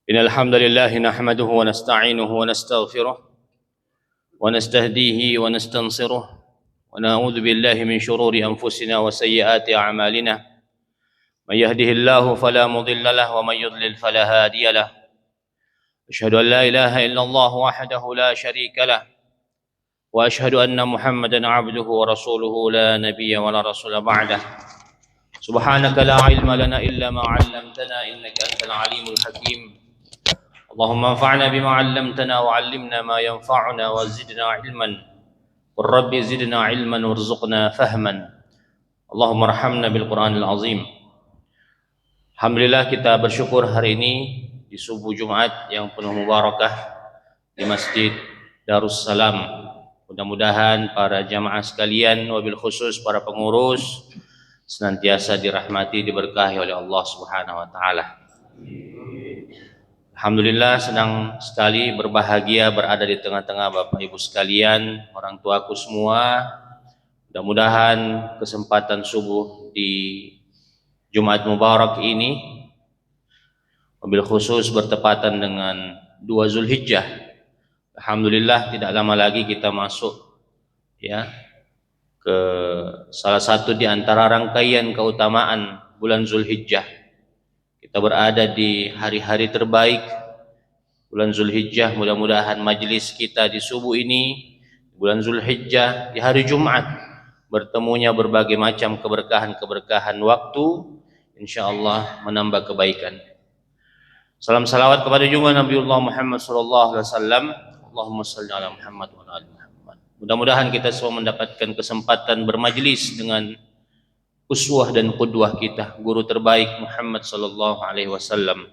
إن الحمد لله نحمده ونستعينه ونستغفره ونستهديه ونستنصره ونعوذ بالله من شرور أنفسنا وسيئات أعمالنا من يهده الله فلا مضل له ومن يضلل فلا هادي له أشهد أن لا إله إلا الله وحده لا شريك له وأشهد أن محمدا عبده ورسوله لا نبي ولا رسول بعده سبحانك لا علم لنا إلا ما علمتنا إنك أنت العليم الحكيم اللهم انفعنا بما علمتنا وعلمنا ما ينفعنا وزدنا علما والرب زدنا علما وارزقنا فهما اللهم ارحمنا بالقرآن العظيم. Alhamdulillah, kita bersyukur hari ini di subuh Jumat yang penuh mubarakah di Masjid Darussalam. Mudah-mudahan para jamaah sekalian, wabil khusus para pengurus, senantiasa dirahmati, diberkahi oleh Allah Subhanahu wa taala. Alhamdulillah, senang sekali berbahagia berada di tengah-tengah Bapak Ibu sekalian, orang tuaku semua. Mudah-mudahan kesempatan subuh di Jumat Mubarak ini wabil khusus bertepatan dengan 2 Zulhijjah. Alhamdulillah, tidak lama lagi kita masuk ke salah satu di antara rangkaian keutamaan bulan Zulhijjah. Kita berada di hari-hari terbaik bulan Zulhijjah. Mudah-mudahan majelis kita di subuh ini bulan Zulhijjah di hari Jumat bertemunya berbagai macam keberkahan-keberkahan waktu, insyaallah menambah kebaikan. Salam salawat kepada junjungan Nabiullah Muhammad sallallahu alaihi wasallam. Allahumma shalli ala Muhammad wa ala ali Muhammad. Mudah-mudahan kita semua mendapatkan kesempatan bermajlis dengan uswah dan qudwah kita, guru terbaik Muhammad sallallahu alaihi wasallam.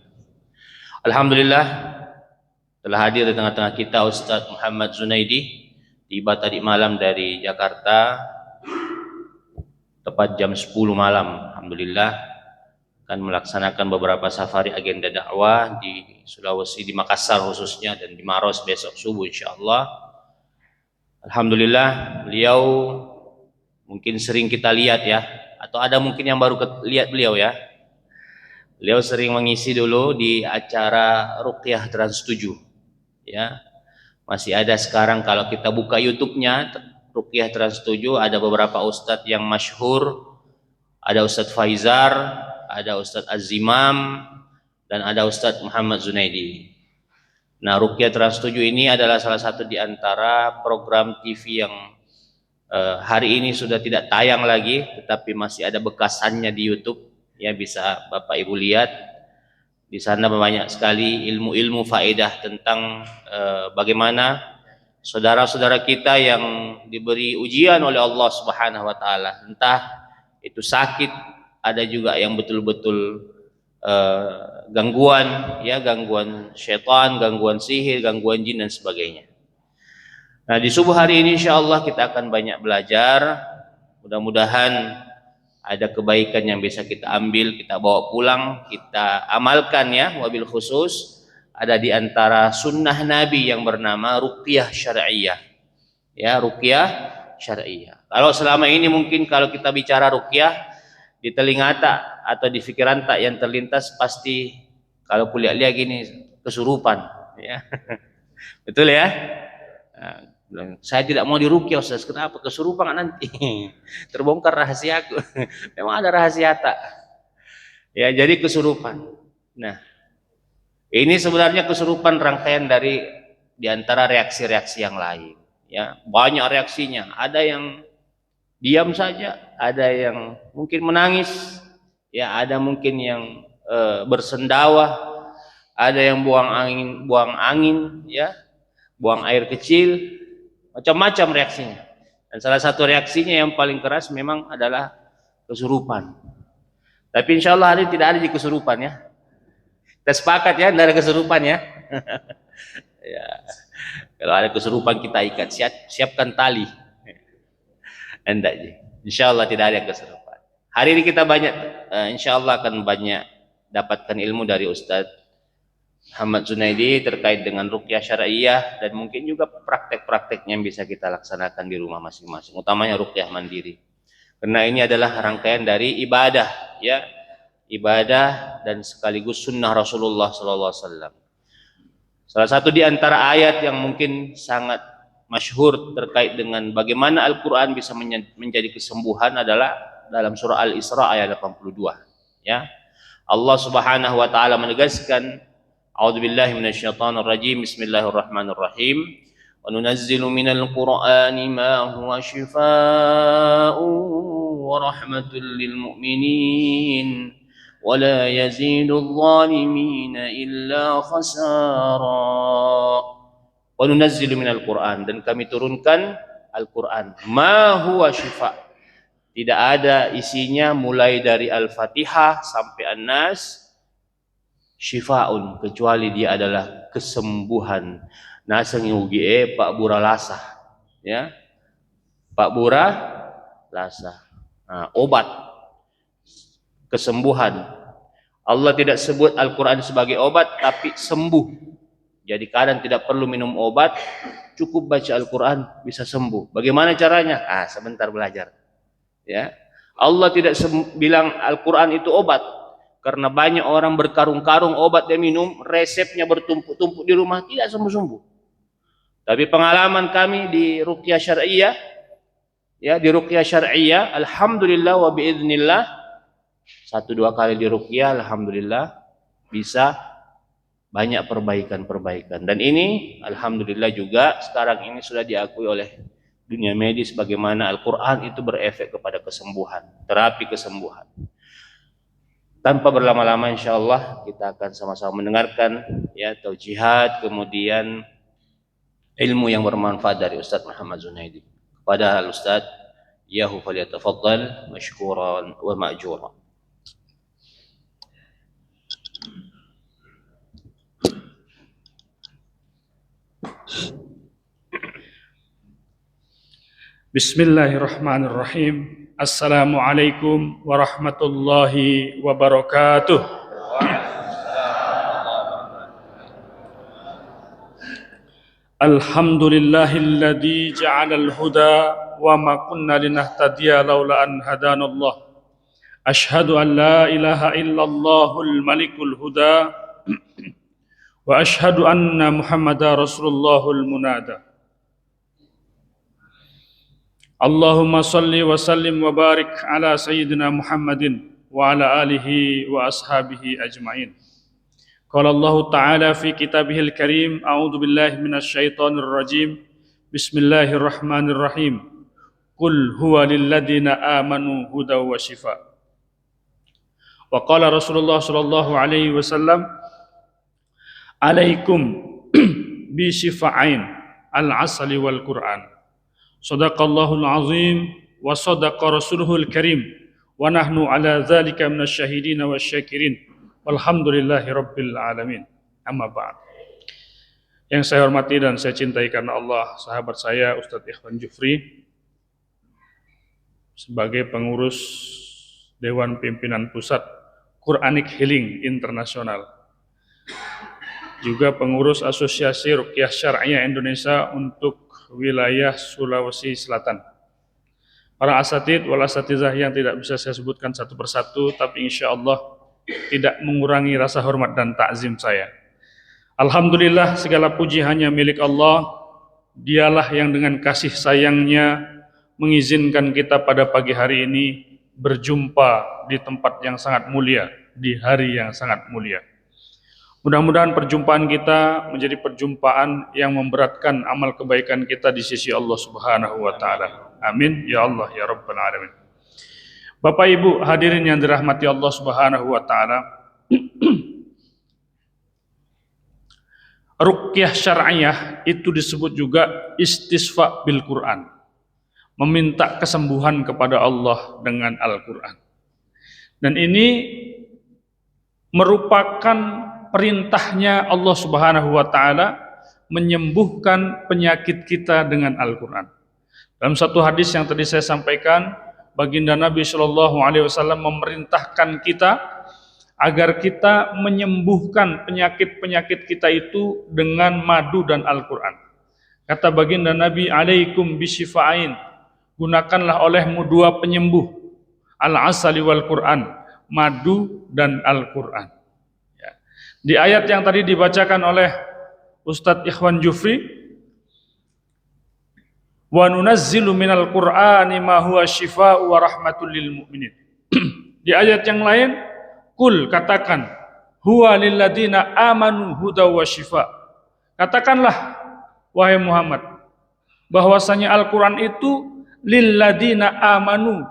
Alhamdulillah, telah hadir di tengah-tengah kita Ustaz Muhammad Zunaidi, tiba tadi malam dari Jakarta tepat jam 10 malam. Alhamdulillah, akan melaksanakan beberapa safari agenda dakwah di Sulawesi, di Makassar khususnya, dan di Maros besok subuh insyaallah. Alhamdulillah, beliau mungkin sering kita lihat ya, atau ada mungkin yang baru lihat beliau ya. Beliau sering mengisi dulu di acara Ruqyah Trans 7 ya. Masih ada sekarang kalau kita buka YouTube-nya Ruqyah Trans 7, ada beberapa ustadz yang masyhur. Ada Ustadz Faizar, ada Ustadz Azimam, dan ada Ustadz Muhammad Zunaidi. Nah, Ruqyah Trans 7 ini adalah salah satu di antara program TV yang hari ini sudah tidak tayang lagi, tetapi masih ada bekasannya di YouTube. Ya, bisa Bapak Ibu lihat. Di sana banyak sekali ilmu-ilmu faedah tentang bagaimana saudara-saudara kita yang diberi ujian oleh Allah Subhanahu wa taala, entah itu sakit, ada juga yang betul-betul gangguan ya, gangguan syaitan, gangguan sihir, gangguan jin dan sebagainya. Nah, di subuh hari ini insyaallah kita akan banyak belajar. Mudah-mudahan ada kebaikan yang bisa kita ambil, kita bawa pulang, kita amalkan ya. Wabil khusus ada di antara sunnah Nabi yang bernama ruqyah syar'iyah. Ya, ruqyah syar'iyah. Kalau selama ini mungkin kalau kita bicara ruqyah, di telinga tak atau di pikiran tak yang terlintas pasti kalau kuliah-lihat gini kesurupan ya. Betul ya? Nah, saya tidak mau diruqyah Ustaz. Kenapa? Kesurupan nanti. Terbongkar rahasiaku. Memang ada rahasia tak? Ya, jadi kesurupan. Nah, ini sebenarnya kesurupan rangkaian dari di antara reaksi-reaksi yang lain. Ya, banyak reaksinya. Ada yang diam saja, ada yang mungkin menangis, ya, ada mungkin yang bersendawa, ada yang buang angin, ya, buang air kecil, macam-macam reaksinya. Dan salah satu reaksinya yang paling keras memang adalah kesurupan. Tapi insya Allah hari ini tidak ada di kesurupan ya. Kita sepakat ya, tidak ada kesurupan ya. Ya. Kalau ada kesurupan kita ikat, siapkan tali. Enggak, insya Allah tidak ada kesurupan. Hari ini kita banyak, insya Allah akan banyak dapatkan ilmu dari Ustadz Muhammad Zunaidi terkait dengan ruqyah syar'iyah, dan mungkin juga praktek-prakteknya yang bisa kita laksanakan di rumah masing-masing, utamanya ruqyah mandiri. Karena ini adalah rangkaian dari ibadah ya, ibadah dan sekaligus sunnah Rasulullah sallallahu alaihi wasallam. Salah satu di antara ayat yang mungkin sangat masyhur terkait dengan bagaimana Al-Quran bisa menjadi kesembuhan adalah dalam surah Al-Isra ayat 82. Ya, Allah Subhanahu wa taala menegaskan, A'udzubillahi minasyaitonirrajim, Bismillahirrahmanirrahim. Wa nunazzilu minal Qur'ani ma huwa shifaa'un wa rahmatul lil mu'minin wa la yazidul zalimin illa khasara. Wa nunazzilu minal Qur'an, dan kami turunkan Al-Quran, ma huwa shifa', tidak ada isinya mulai dari Al-Fatihah sampai An-Nas syifa'un, kecuali dia adalah kesembuhan. Naseng ugi Pak Bura lasah, ya, Pak Bura lasah. Nah, obat kesembuhan. Allah tidak sebut Al-Quran sebagai obat, tapi sembuh. Jadi kadang tidak perlu minum obat, cukup baca Al-Quran bisa sembuh. Bagaimana caranya? Sebentar belajar. Ya, Allah tidak bilang Al-Quran itu obat, karena banyak orang berkarung-karung obat dia minum, resepnya bertumpuk-tumpuk di rumah, tidak sembuh-sembuh. Tapi pengalaman kami di ruqyah syar'iyah, ya, di ruqyah syar'iyah, alhamdulillah wa biiznillah, 1-2 kali di ruqyah, alhamdulillah bisa banyak perbaikan-perbaikan. Dan ini alhamdulillah juga sekarang ini sudah diakui oleh dunia medis bagaimana Al-Quran itu berefek kepada kesembuhan, terapi kesembuhan. Tanpa berlama-lama insyaallah kita akan sama-sama mendengarkan, ya, taujihat, kemudian ilmu yang bermanfaat dari Ustaz Muhammad Zunaidi. Kepada Al-Ustaz, yahu falyatafaddal mashkuran wa ma'juran. Bismillahirrahmanirrahim. Assalamualaikum warahmatullahi wabarakatuh. Alhamdulillahilladzi ja'alal huda wa ma kunna linahtadiya laula an hadanallah. Ashhadu an la ilaha illallahul malikul huda wa ashhadu anna Muhammadar Rasulullahul munada. Allahumma salli wa sallim wa barik ala sayyidina Muhammadin wa ala alihi wa ashabihi ajma'in. Qala Allah Ta'ala fi kitabihil karim, a'udzu billahi minasy syaithanir rajim. Bismillahirrahmanirrahim. Qul huwa lil ladzina amanu hudaw wa shifa. Wa qala Rasulullah sallallahu alaihi wasallam, alaikum bi shifa'ain al-asali wal Qur'an. Sadaqallahul azim wa sadaqa rasuluhul karim wa nahnu ala dzalika minasy syahidin wasyakirin walhamdulillahi rabbil alamin. Amma ba'd. Yang saya hormati dan saya cintai karena Allah, sahabat saya Ustadz Ikhwan Jufri sebagai pengurus Dewan Pimpinan Pusat Quranic Healing Internasional, juga pengurus Asosiasi Ruqyah Syar'iyah Indonesia untuk wilayah Sulawesi Selatan. Para asatid wal asatizah yang tidak bisa saya sebutkan satu persatu, tapi insya Allah tidak mengurangi rasa hormat dan takzim saya. Alhamdulillah, segala puji hanya milik Allah. Dialah yang dengan kasih sayangnya mengizinkan kita pada pagi hari ini berjumpa di tempat yang sangat mulia, di hari yang sangat mulia. Mudah-mudahan perjumpaan kita menjadi perjumpaan yang memberatkan amal kebaikan kita di sisi Allah Subhanahu wa taala. Amin ya Allah ya rabbal alamin. Bapak Ibu hadirin yang dirahmati Allah Subhanahu wa taala. Ruqyah syar'iyah itu disebut juga istisfa bil Quran. Meminta kesembuhan kepada Allah dengan Al-Qur'an. Dan ini merupakan perintahnya Allah Subhanahu wa taala menyembuhkan penyakit kita dengan Al-Qur'an. Dalam satu hadis yang tadi saya sampaikan, baginda Nabi Shallallahu alaihi wasallam memerintahkan kita agar kita menyembuhkan penyakit-penyakit kita itu dengan madu dan Al-Qur'an. Kata baginda Nabi, alaikum bisyifa'ain, gunakanlah olehmu 2 penyembuh, al-asali wal Qur'an, madu dan Al-Qur'an. Di ayat yang tadi dibacakan oleh Ustadz Ikhwan Jufri, wa nunazzilu minal Qur'ani ma huwa syifaa'u wa rahmatul lil mu'minin. Di ayat yang lain, kul, katakan, huwa lilladzina amanu huda wa syifa'. Katakanlah wahai Muhammad, bahwasanya Al-Qur'an itu lilladzina amanu,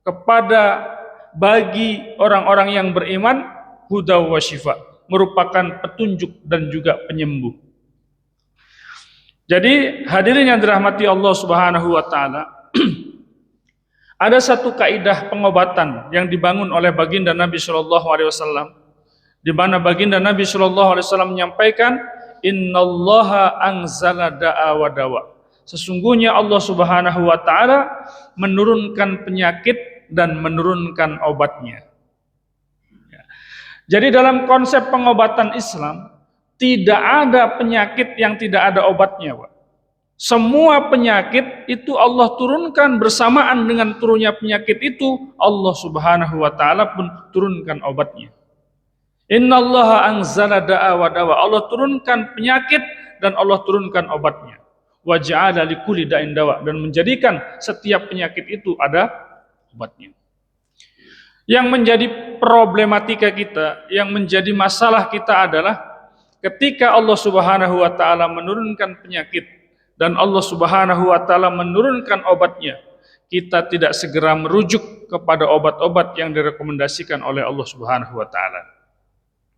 kepada bagi orang-orang yang beriman, huda wa syifa', merupakan petunjuk dan juga penyembuh. Jadi hadirin yang dirahmati Allah Subhanahu wa taala, ada satu kaidah pengobatan yang dibangun oleh baginda Nabi sallallahu alaihi wasallam, di mana baginda Nabi sallallahu alaihi wasallam menyampaikan, innallaha anzala da'a wa dawa. Sesungguhnya Allah Subhanahu wa taala menurunkan penyakit dan menurunkan obatnya. Jadi dalam konsep pengobatan Islam, tidak ada penyakit yang tidak ada obatnya, Pak. Semua penyakit itu Allah turunkan, bersamaan dengan turunnya penyakit itu, Allah Subhanahu wa taala pun turunkan obatnya. Innallaha anzala da'a wa dawa. Allah turunkan penyakit dan Allah turunkan obatnya. Wa ja'ala likulli da'in dawa, dan menjadikan setiap penyakit itu ada obatnya. Yang menjadi problematika kita, yang menjadi masalah kita adalah ketika Allah Subhanahu wa taala menurunkan penyakit dan Allah Subhanahu wa taala menurunkan obatnya, kita tidak segera merujuk kepada obat-obat yang direkomendasikan oleh Allah Subhanahu wa taala.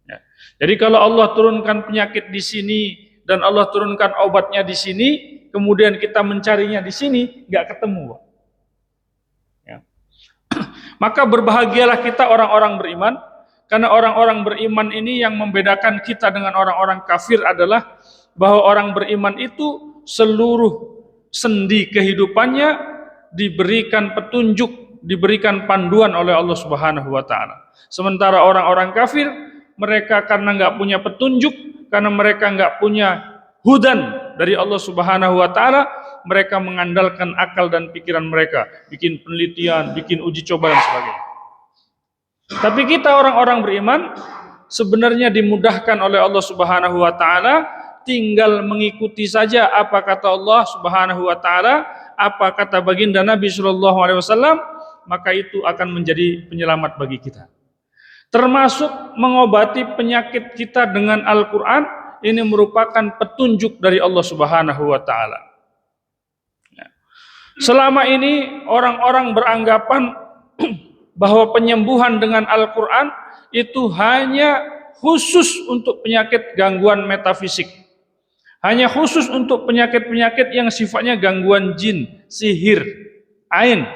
Ya. Jadi kalau Allah turunkan penyakit di sini dan Allah turunkan obatnya di sini, kemudian kita mencarinya di sini, nggak ketemu. Ya. Maka berbahagialah kita orang-orang beriman, karena orang-orang beriman ini yang membedakan kita dengan orang-orang kafir adalah bahwa orang beriman itu seluruh sendi kehidupannya diberikan petunjuk, diberikan panduan oleh Allah Subhanahu wa taala. Sementara orang-orang kafir, mereka karena nggak punya petunjuk, karena mereka nggak punya hudan dari Allah Subhanahu wa taala, mereka mengandalkan akal dan pikiran mereka, bikin penelitian, bikin uji coba dan sebagainya. Tapi kita orang-orang beriman sebenarnya dimudahkan oleh Allah Subhanahu wa taala, tinggal mengikuti saja apa kata Allah Subhanahu wa taala, apa kata baginda Nabi sallallahu alaihi wasallam, maka itu akan menjadi penyelamat bagi kita. Termasuk mengobati penyakit kita dengan Al-Qur'an, ini merupakan petunjuk dari Allah Subhanahu wa taala. Selama ini orang-orang beranggapan bahwa penyembuhan dengan Al-Quran itu hanya khusus untuk penyakit gangguan metafisik, hanya khusus untuk penyakit-penyakit yang sifatnya gangguan jin, sihir, ain,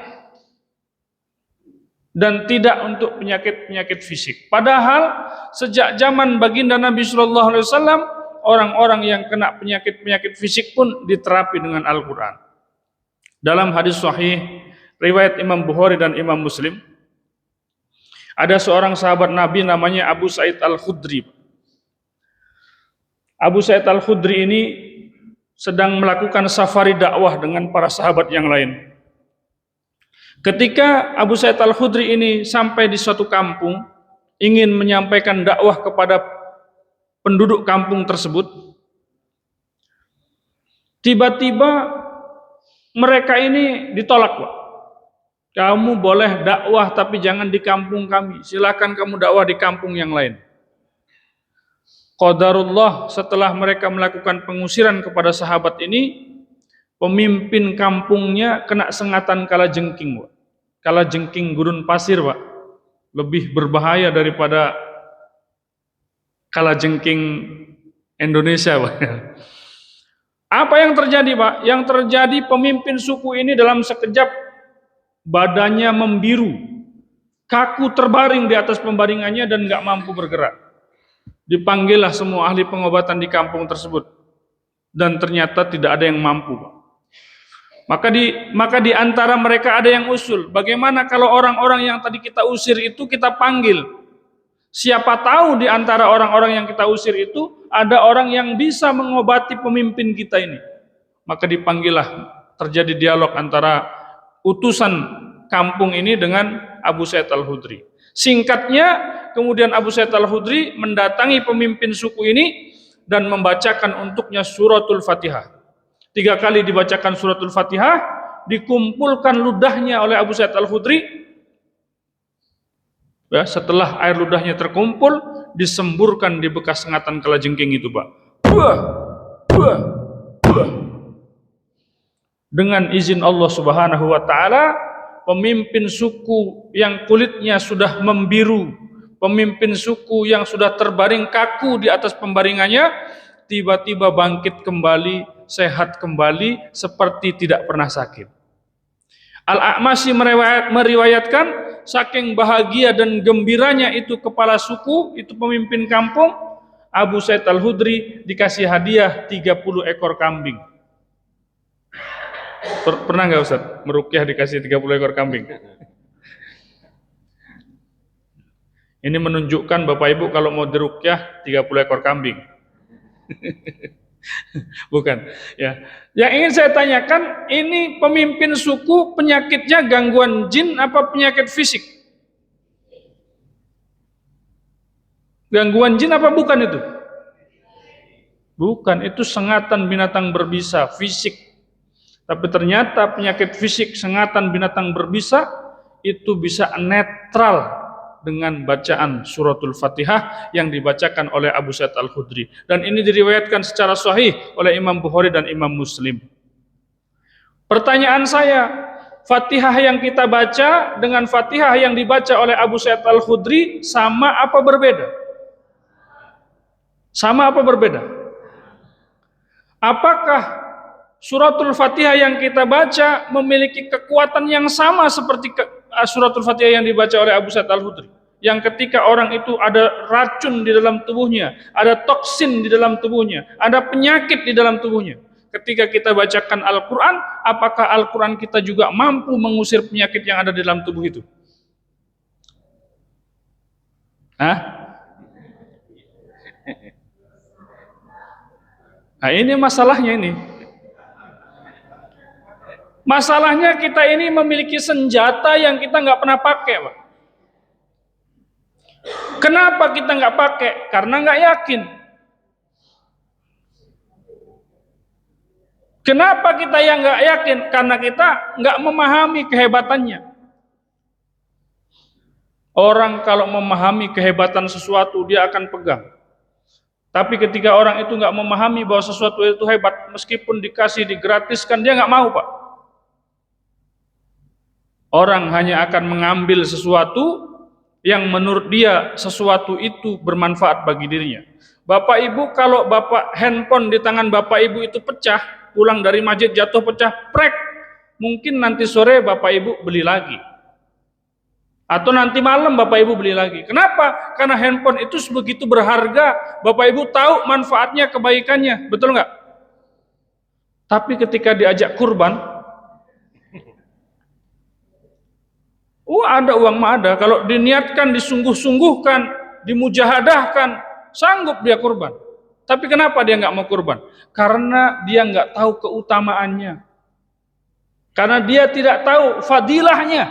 dan tidak untuk penyakit-penyakit fisik. Padahal sejak zaman baginda Nabi Sallallahu Alaihi Wasallam, orang-orang yang kena penyakit-penyakit fisik pun diterapi dengan Al-Quran. Dalam hadis sahih riwayat Imam Bukhari dan Imam Muslim, ada seorang sahabat Nabi namanya Abu Sa'id Al-Khudri. Abu Sa'id Al-Khudri ini sedang melakukan safari dakwah dengan para sahabat yang lain. Ketika Abu Sa'id Al-Khudri ini sampai di suatu kampung, ingin menyampaikan dakwah kepada penduduk kampung tersebut, tiba-tiba mereka ini ditolak, Pak. Kamu boleh dakwah tapi jangan di kampung kami. Silakan kamu dakwah di kampung yang lain. Qadarullah, setelah mereka melakukan pengusiran kepada sahabat ini, pemimpin kampungnya kena sengatan kalajengking, Pak. Kalajengking gurun pasir, Pak. Lebih berbahaya daripada kalajengking Indonesia, Pak. Apa yang terjadi, Pak? Yang terjadi pemimpin suku ini dalam sekejap badannya membiru, kaku terbaring di atas pembaringannya dan nggak mampu bergerak. Dipanggillah semua ahli pengobatan di kampung tersebut, dan ternyata tidak ada yang mampu. Maka di antara mereka ada yang usul, bagaimana kalau orang-orang yang tadi kita usir itu kita panggil? Siapa tahu di antara orang-orang yang kita usir itu ada orang yang bisa mengobati pemimpin kita ini. Maka dipanggillah, terjadi dialog antara utusan kampung ini dengan Abu Sa'id Al-Khudri. Singkatnya, kemudian Abu Sa'id Al-Khudri mendatangi pemimpin suku ini dan membacakan untuknya suratul Fatihah. 3 kali dibacakan suratul Fatihah, dikumpulkan ludahnya oleh Abu Sa'id Al-Khudri. Ya, setelah air ludahnya terkumpul, disemburkan di bekas sengatan kalajengking itu, Pak. Buah, buah, buah. Dengan izin Allah Subhanahu wa taala, pemimpin suku yang kulitnya sudah membiru, pemimpin suku yang sudah terbaring kaku di atas pembaringannya, tiba-tiba bangkit kembali, sehat kembali, seperti tidak pernah sakit. Al-A'masy meriwayatkan, saking bahagia dan gembiranya itu kepala suku, itu pemimpin kampung, Abu Sa'id Al-Khudri dikasih hadiah 30 ekor kambing. Pernah nggak Ustaz meruqyah dikasih 30 ekor kambing? Ini menunjukkan Bapak Ibu kalau mau diruqyah 30 ekor kambing. Bukan, ya. Yang ingin saya tanyakan, ini pemimpin suku penyakitnya gangguan jin apa penyakit fisik? Gangguan jin apa bukan itu? Bukan, itu sengatan binatang berbisa, fisik. Tapi ternyata penyakit fisik sengatan binatang berbisa itu bisa netral dengan bacaan suratul Fatihah yang dibacakan oleh Abu Sa'id Al-Khudri. Dan ini diriwayatkan secara sahih oleh Imam Bukhari dan Imam Muslim. Pertanyaan saya, Fatihah yang kita baca dengan Fatihah yang dibaca oleh Abu Sa'id Al-Khudri sama apa berbeda? Sama apa berbeda? Apakah suratul Fatihah yang kita baca memiliki kekuatan yang sama seperti suratul Fatihah yang dibaca oleh Abu Sa'id Al-Khudri, yang ketika orang itu ada racun di dalam tubuhnya, ada toksin di dalam tubuhnya, ada penyakit di dalam tubuhnya, ketika kita bacakan Al-Quran, apakah Al-Quran kita juga mampu mengusir penyakit yang ada di dalam tubuh itu? Nah, ini masalahnya ini. Masalahnya kita ini memiliki senjata yang kita nggak pernah pakai, Pak. Kenapa kita nggak pakai? Karena nggak yakin. Kenapa kita yang nggak yakin? Karena kita nggak memahami kehebatannya. Orang kalau memahami kehebatan sesuatu, dia akan pegang. Tapi ketika orang itu nggak memahami bahwa sesuatu itu hebat, meskipun dikasih, digratiskan, dia nggak mau, Pak. Orang hanya akan mengambil sesuatu yang menurut dia sesuatu itu bermanfaat bagi dirinya. Bapak Ibu, kalau handphone di tangan Bapak Ibu itu pecah, pulang dari masjid jatuh pecah, prek, mungkin nanti sore Bapak Ibu beli lagi. Atau nanti malam Bapak Ibu beli lagi. Kenapa? Karena handphone itu sebegitu berharga, Bapak Ibu tahu manfaatnya, kebaikannya, betul nggak? Tapi ketika diajak kurban, ada uang mah ada. Kalau diniatkan, disungguh-sungguhkan, dimujahadahkan, sanggup dia kurban. Tapi kenapa dia nggak mau kurban? Karena dia nggak tahu keutamaannya. Karena dia tidak tahu fadilahnya.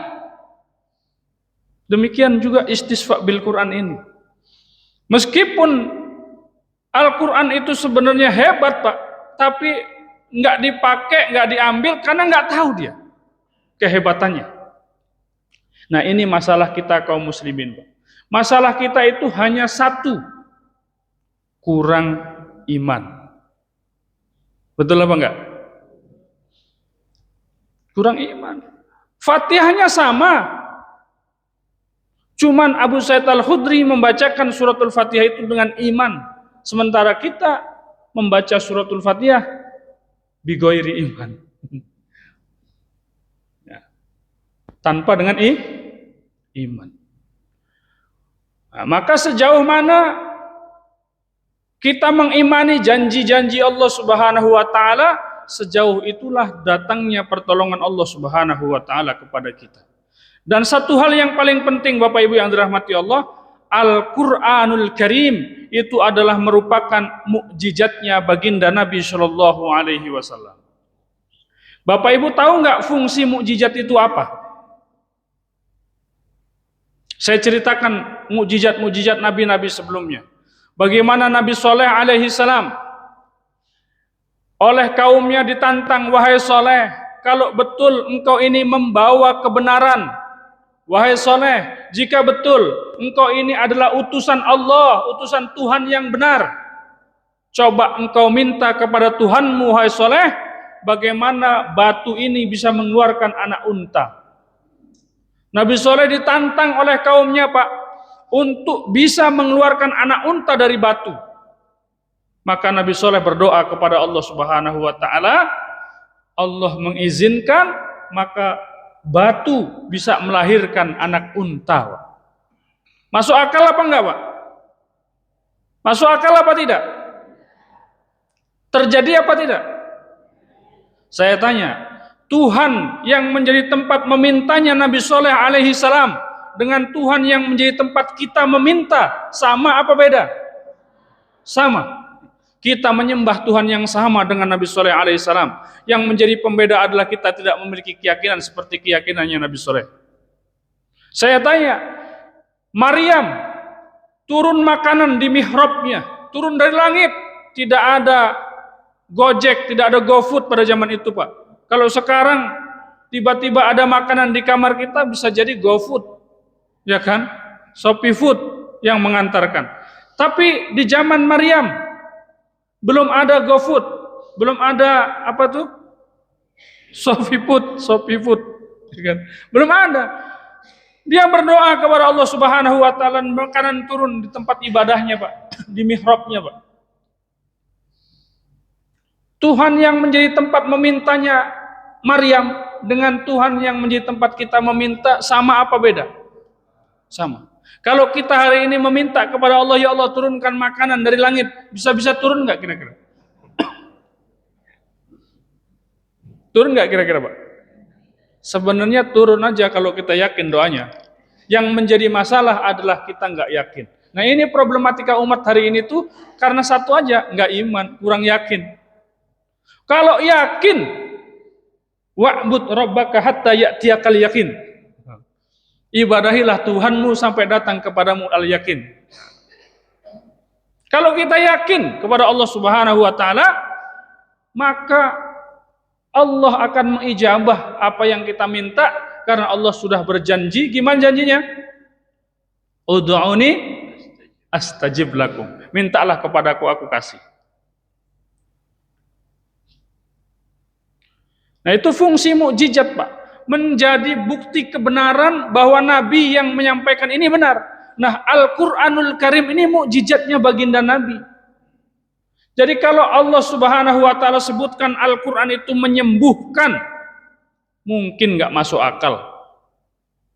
Demikian juga istisqa bil Quran ini. Meskipun Al-Quran itu sebenarnya hebat, Pak, tapi nggak dipakai, nggak diambil karena nggak tahu dia kehebatannya. Nah, ini masalah kita kaum muslimin, Pak. Masalah kita itu hanya satu, kurang iman. Betul apa enggak? Kurang iman. Fatihahnya sama. Cuman Abu Sa'id Al-Khudri membacakan suratul Fatihah itu dengan iman. Sementara kita membaca suratul Fatihah bigoiri iman. Tanpa dengan iman. Nah, maka sejauh mana kita mengimani janji-janji Allah Subhanahu wa taala, sejauh itulah datangnya pertolongan Allah Subhanahu wa taala kepada kita. Dan satu hal yang paling penting Bapak Ibu yang dirahmati Allah, Al-Qur'anul Karim itu adalah merupakan mukjizatnya baginda Nabi Shallallahu alaihi wasallam. Bapak Ibu tahu nggak fungsi mukjizat itu apa? Saya ceritakan mukjizat-mukjizat nabi-nabi sebelumnya. Bagaimana Nabi Soleh alaihi salam oleh kaumnya ditantang, wahai Soleh, kalau betul engkau ini membawa kebenaran, wahai Soleh, jika betul engkau ini adalah utusan Allah, utusan Tuhan yang benar, coba engkau minta kepada Tuhanmu, wahai Soleh, bagaimana batu ini bisa mengeluarkan anak unta. Nabi Soleh ditantang oleh kaumnya, Pak, untuk bisa mengeluarkan anak unta dari batu. Maka Nabi Soleh berdoa kepada Allah Subhanahu wa Ta'ala, Allah mengizinkan, maka batu bisa melahirkan anak unta. Masuk akal apa enggak, Pak? Masuk akal apa tidak? Terjadi apa tidak? Saya tanya, Tuhan yang menjadi tempat memintanya Nabi Soleh alaihi salam dengan Tuhan yang menjadi tempat kita meminta, sama apa beda? Sama. Kita menyembah Tuhan yang sama dengan Nabi Soleh alaihi salam. Yang menjadi pembeda adalah kita tidak memiliki keyakinan seperti keyakinannya Nabi Soleh. Saya tanya, Maryam turun makanan di mihrabnya, turun dari langit, tidak ada Gojek, tidak ada GoFood pada zaman itu, Pak. Kalau sekarang tiba-tiba ada makanan di kamar kita, bisa jadi GoFood, ya kan? Shopee Food yang mengantarkan. Tapi di zaman Maryam belum ada GoFood, belum ada apa tuh? Shopee Food, ya kan? Belum ada. Dia berdoa kepada Allah Subhanahu wa Ta'ala, makanan turun di tempat ibadahnya, Pak, di mihrabnya, Pak. Tuhan yang menjadi tempat memintanya Maryam dengan Tuhan yang menjadi tempat kita meminta, sama apa beda? Sama. Kalau kita hari ini meminta kepada Allah, ya Allah turunkan makanan dari langit, bisa turun nggak kira-kira? Turun nggak kira-kira, Pak? Sebenarnya turun aja kalau kita yakin doanya. Yang menjadi masalah adalah kita nggak yakin. Nah, ini problematika umat hari ini tuh karena satu aja, nggak iman, kurang yakin. Kalau yakin, wa'bud rabbaka hatta ya'tiyakal yakin. Ibadahilah Tuhanmu sampai datang kepadamu al-yakin. Kalau kita yakin kepada Allah Subhanahu wa Ta'ala, maka Allah akan mengijabah apa yang kita minta, karena Allah sudah berjanji. Gimana janjinya? Ud'uni astajib lakum. Mintalah kepadaku, aku kasih. Nah, itu fungsi mukjizat, Pak. Menjadi bukti kebenaran bahwa Nabi yang menyampaikan ini benar. Nah, Al-Quranul Karim ini mukjizatnya baginda Nabi. Jadi kalau Allah Subhanahu wa Ta'ala sebutkan Al-Quran itu menyembuhkan, mungkin nggak masuk akal,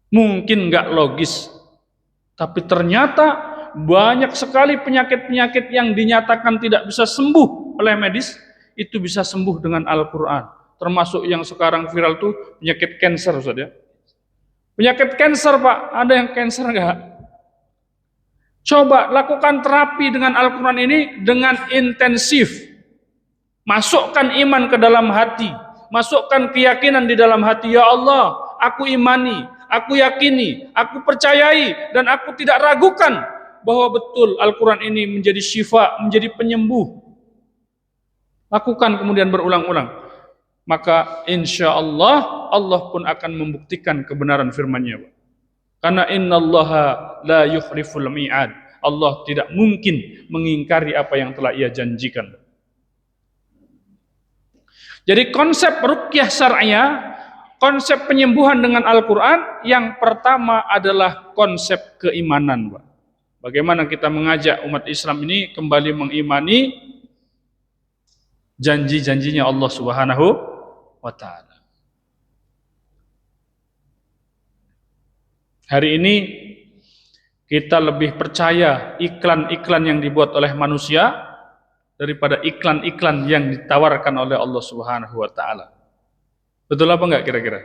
mungkin nggak logis. Tapi ternyata banyak sekali penyakit-penyakit yang dinyatakan tidak bisa sembuh oleh medis, itu bisa sembuh dengan Al-Quran. Termasuk yang sekarang viral tuh penyakit kanker, Ustaz ya. Penyakit kanker, Pak, ada yang kanker enggak? Coba lakukan terapi dengan Al-Quran ini dengan intensif. Masukkan iman ke dalam hati, masukkan keyakinan di dalam hati. Ya Allah, aku imani, aku yakini, aku percayai, dan aku tidak ragukan bahwa betul Al-Quran ini menjadi syifa, menjadi penyembuh. Lakukan kemudian berulang-ulang. Maka insya Allah, Allah pun akan membuktikan kebenaran firman-Nya. Karena innallaha la yukhliful mi'ad. Allah tidak mungkin mengingkari apa yang telah Ia janjikan. Jadi konsep ruqyah syar'iyah, konsep penyembuhan dengan Al-Quran, yang pertama adalah konsep keimanan, Pak. Bagaimana kita mengajak umat Islam ini kembali mengimani janji-janjinya Allah Subhanahu wa Ta'ala. Hari ini kita lebih percaya iklan-iklan yang dibuat oleh manusia daripada iklan-iklan yang ditawarkan oleh Allah Subhanahu wa Ta'ala. Betul apa enggak kira-kira?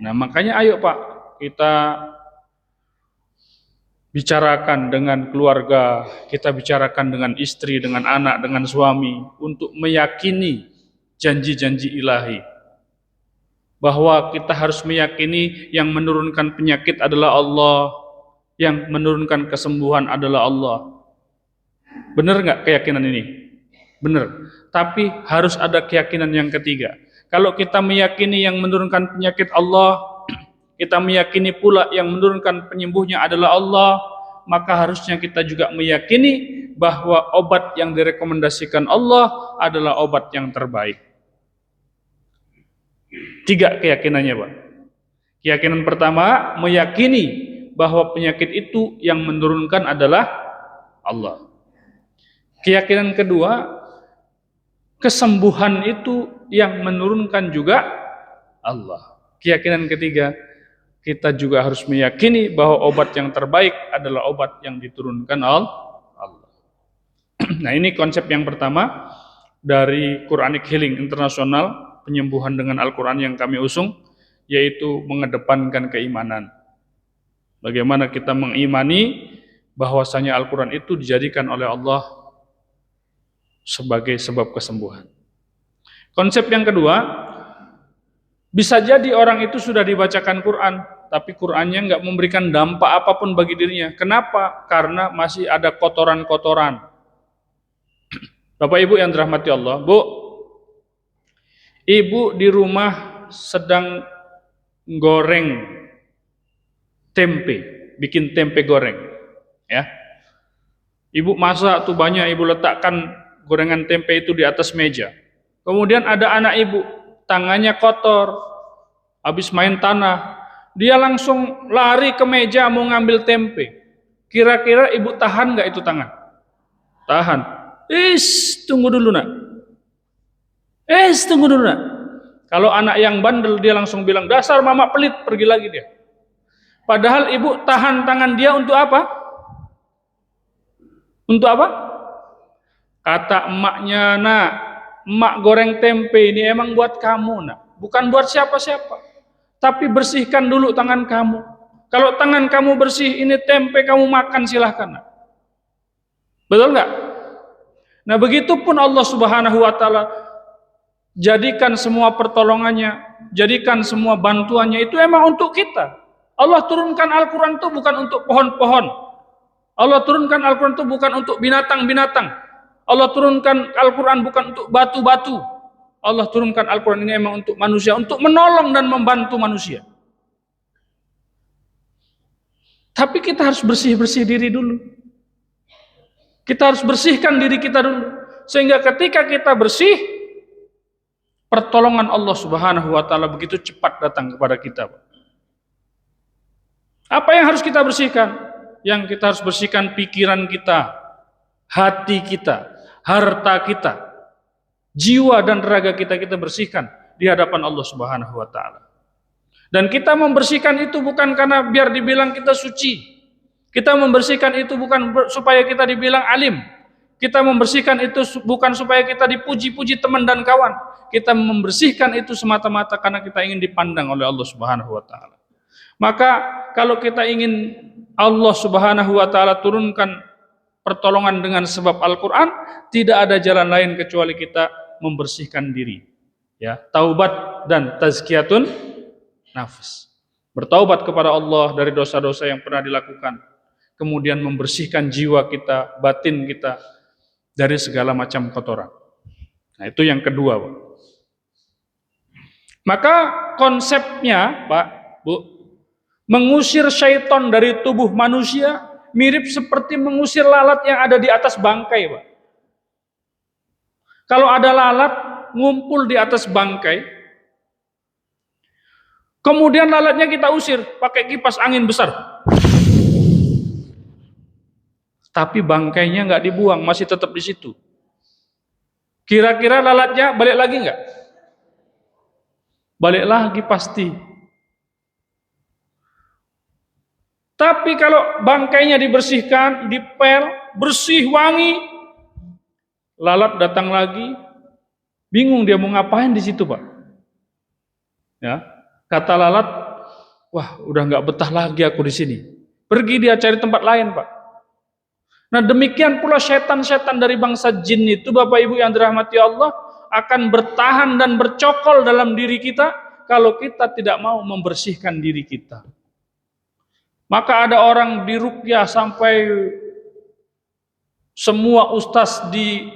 Nah, makanya ayo Pak, kita bicarakan dengan keluarga, kita bicarakan dengan istri, dengan anak, dengan suami, untuk meyakini janji-janji ilahi. Bahwa kita harus meyakini yang menurunkan penyakit adalah Allah, yang menurunkan kesembuhan adalah Allah. Benar nggak keyakinan ini? Benar. Tapi harus ada keyakinan yang ketiga. Kalau kita meyakini yang menurunkan penyakit Allah, kita meyakini pula yang menurunkan penyembuhnya adalah Allah, maka harusnya kita juga meyakini bahwa obat yang direkomendasikan Allah adalah obat yang terbaik. 3 keyakinannya, Pak. Keyakinan pertama, meyakini bahwa penyakit itu yang menurunkan adalah Allah. Keyakinan kedua, kesembuhan itu yang menurunkan juga Allah. Keyakinan ketiga, kita juga harus meyakini bahwa obat yang terbaik adalah obat yang diturunkan Allah. Nah, ini konsep yang pertama dari Quranic Healing Internasional, penyembuhan dengan Al-Quran yang kami usung, yaitu mengedepankan keimanan. Bagaimana kita mengimani bahwasanya Al-Quran itu dijadikan oleh Allah sebagai sebab kesembuhan. Konsep yang kedua, bisa jadi orang itu sudah dibacakan Quran, tapi Qurannya nggak memberikan dampak apapun bagi dirinya. Kenapa? Karena masih ada kotoran-kotoran. Bapak Ibu yang dirahmati Allah, Bu, Ibu di rumah sedang goreng tempe, bikin tempe goreng, ya. Ibu masak tuh banyak, Ibu letakkan gorengan tempe itu di atas meja. Kemudian ada anak Ibu, tangannya kotor, habis main tanah, dia langsung lari ke meja mau ngambil tempe. Kira-kira Ibu tahan nggak itu tangan? Tahan. Tunggu dulu nak. Tunggu dulu nak. Kalau anak yang bandel, dia langsung bilang, dasar mama pelit, pergi lagi dia. Padahal Ibu tahan tangan dia untuk apa? Untuk apa? Kata emaknya, nak, emak goreng tempe ini emang buat kamu, nak. Bukan buat siapa-siapa. Tapi bersihkan dulu tangan kamu. Kalau tangan kamu bersih, ini tempe kamu makan, silahkan, nak. Betul nggak? Nah, begitupun Allah Subhanahu wa Ta'ala jadikan semua pertolongannya, jadikan semua bantuannya itu emang untuk kita. Allah turunkan Al-Quran itu bukan untuk pohon-pohon. Allah turunkan Al-Quran itu bukan untuk binatang-binatang. Allah turunkan Al-Quran bukan untuk batu-batu. Allah turunkan Al-Quran ini emang untuk manusia, untuk menolong dan membantu manusia. Tapi kita harus bersih-bersih diri dulu. Kita harus bersihkan diri kita dulu. Sehingga ketika kita bersih, pertolongan Allah Subhanahu wa Ta'ala begitu cepat datang kepada kita. Apa yang harus kita bersihkan? Yang kita harus bersihkan pikiran kita, hati kita, harta kita, jiwa dan raga kita bersihkan di hadapan Allah Subhanahu wa Ta'ala. Dan kita membersihkan itu bukan karena biar dibilang kita suci. Kita membersihkan itu bukan supaya kita dibilang alim. Kita membersihkan itu bukan supaya kita dipuji-puji teman dan kawan. Kita membersihkan itu semata-mata karena kita ingin dipandang oleh Allah Subhanahu wa Ta'ala. Maka kalau kita ingin Allah Subhanahu wa Ta'ala turunkan pertolongan dengan sebab Al-Quran, tidak ada jalan lain kecuali kita membersihkan diri. Ya, taubat dan tazkiyatun nafs. Bertaubat kepada Allah dari dosa-dosa yang pernah dilakukan. Kemudian membersihkan jiwa kita, batin kita dari segala macam kotoran. Nah, itu yang kedua, Pak. Maka konsepnya, Pak, Bu, mengusir syaitan dari tubuh manusia mirip seperti mengusir lalat yang ada di atas bangkai, Pak. Kalau ada lalat ngumpul di atas bangkai, kemudian lalatnya kita usir pakai kipas angin besar. Tapi bangkainya nggak dibuang, masih tetap di situ. Kira-kira lalatnya balik lagi nggak? Balik lagi pasti. Tapi kalau bangkainya dibersihkan, dipel, bersih, wangi, lalat datang lagi, bingung dia mau ngapain di situ, Pak. Ya, kata lalat, wah udah nggak betah lagi aku di sini. Pergi dia cari tempat lain, Pak. Nah, demikian pula setan-setan dari bangsa jin itu, Bapak Ibu yang dirahmati Allah, akan bertahan dan bercokol dalam diri kita kalau kita tidak mau membersihkan diri kita. Maka ada orang diruqyah sampai Semua ustaz di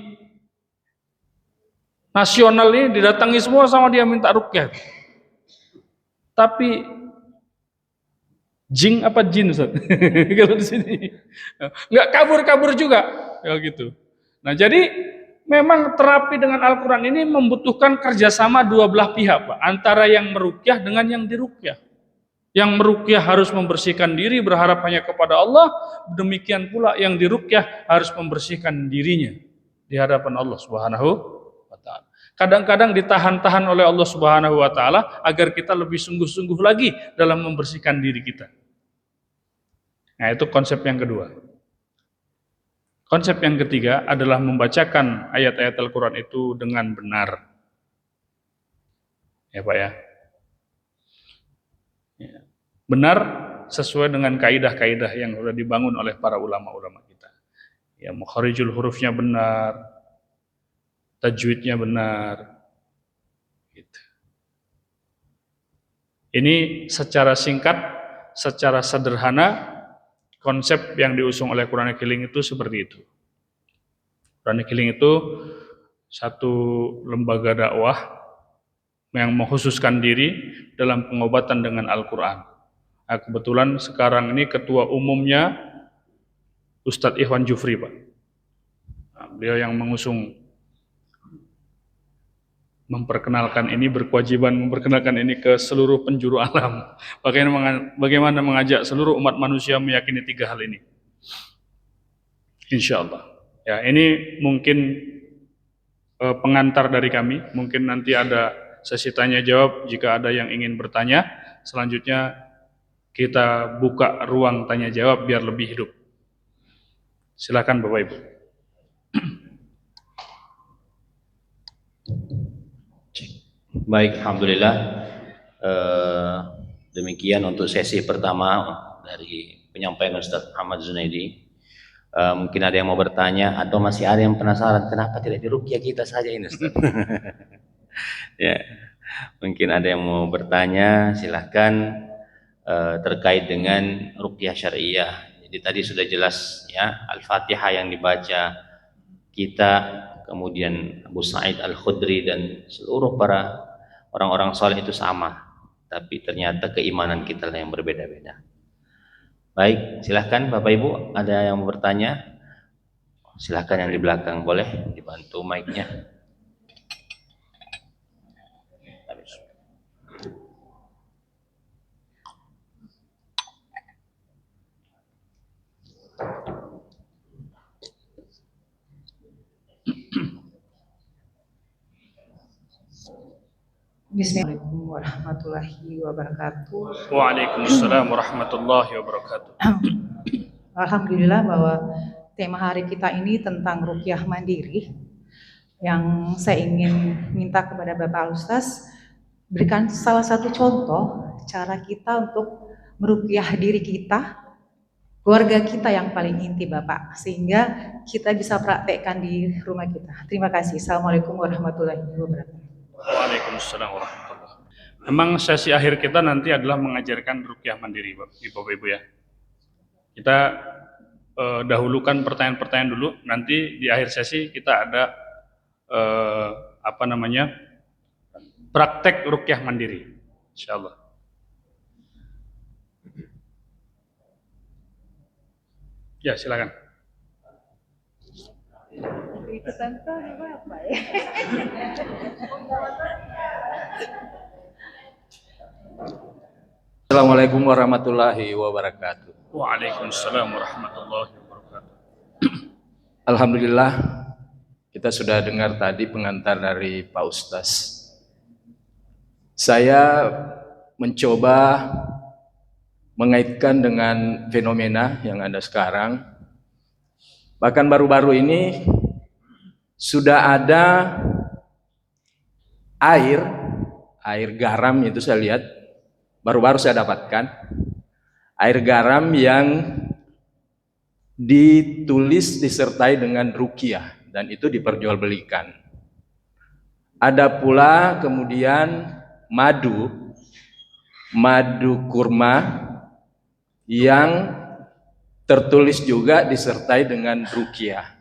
nasional ini didatangi semua sama dia minta ruqyah. Tapi jin apa jin Ustaz? Kalau di sini nggak kabur-kabur juga ya gitu. Nah, jadi memang terapi dengan Al-Qur'an ini membutuhkan kerjasama dua belah pihak, Pak, antara yang meruqyah dengan yang diruqyah. Yang meruqyah harus membersihkan diri berharap hanya kepada Allah, demikian pula yang diruqyah harus membersihkan dirinya di hadapan Allah Subhanahu wa taala. Kadang-kadang ditahan-tahan oleh Allah Subhanahu wa taala agar kita lebih sungguh-sungguh lagi dalam membersihkan diri kita. Nah, itu konsep yang kedua. Konsep yang ketiga adalah membacakan ayat-ayat Al-Quran itu dengan benar. Ya Pak ya. Benar sesuai dengan kaidah-kaidah yang sudah dibangun oleh para ulama-ulama kita. Ya, makharijul hurufnya benar, tajwidnya benar. Gitu. Ini secara singkat, secara sederhana, konsep yang diusung oleh Quranic Healing itu seperti itu. Quranic Healing itu satu lembaga dakwah yang mengkhususkan diri dalam pengobatan dengan Al-Quran. Nah, kebetulan sekarang ini ketua umumnya Ustadz Ikhwan Jufri, Pak. Nah, beliau yang mengusung, memperkenalkan ini, berkewajiban memperkenalkan ini ke seluruh penjuru alam. Bagaimana mengajak seluruh umat manusia meyakini tiga hal ini. Insya Allah. Ya, ini mungkin pengantar dari kami. Mungkin nanti ada sesi tanya jawab jika ada yang ingin bertanya. Selanjutnya kita buka ruang tanya jawab biar lebih hidup. Silakan Bapak Ibu. Baik, alhamdulillah. Demikian untuk sesi pertama dari penyampaian Ustaz Ahmad Zunaidi. Mungkin ada yang mau bertanya atau masih ada yang penasaran kenapa tidak diruqyah kita saja ini Ustaz. Ya, mungkin ada yang mau bertanya, silahkan terkait dengan ruqyah syariah. Jadi tadi sudah jelas ya, Al-Fatihah yang dibaca kita, kemudian Abu Sa'id Al-Khudri dan seluruh para orang-orang soleh itu sama, tapi ternyata keimanan kita lah yang berbeda-beda. Baik, silahkan Bapak Ibu, ada yang mau bertanya? Silahkan yang di belakang, boleh dibantu mic-nya. Bismillahirrahmanirrahim warahmatullahi wabarakatuh. Waalaikumsalam warahmatullahi wabarakatuh. Alhamdulillah bahwa tema hari kita ini tentang ruqyah mandiri. Yang saya ingin minta kepada Bapak Ustaz berikan salah satu contoh cara kita untuk meruqyah diri kita, keluarga kita yang paling inti Bapak, sehingga kita bisa praktekkan di rumah kita. Terima kasih. Assalamualaikum warahmatullahi wabarakatuh. Waalaikumsalam warahmatullahi wabarakatuh. Memang sesi akhir kita nanti adalah mengajarkan ruqyah mandiri, Bapak Ibu ya. Kita dahulukan pertanyaan-pertanyaan dulu. Nanti di akhir sesi kita ada praktek ruqyah mandiri, insyaallah. Ya, silakan. Itu contoh apa ya? Assalamualaikum warahmatullahi wabarakatuh. Waalaikumsalam warahmatullahi wabarakatuh. Alhamdulillah, kita sudah dengar tadi pengantar dari Pak Ustaz. Saya mencoba mengaitkan dengan fenomena yang ada sekarang. Bahkan baru-baru ini sudah ada air garam, itu saya lihat, baru-baru saya dapatkan air garam yang ditulis disertai dengan ruqyah dan itu diperjualbelikan. Ada pula kemudian madu kurma yang tertulis juga disertai dengan ruqyah.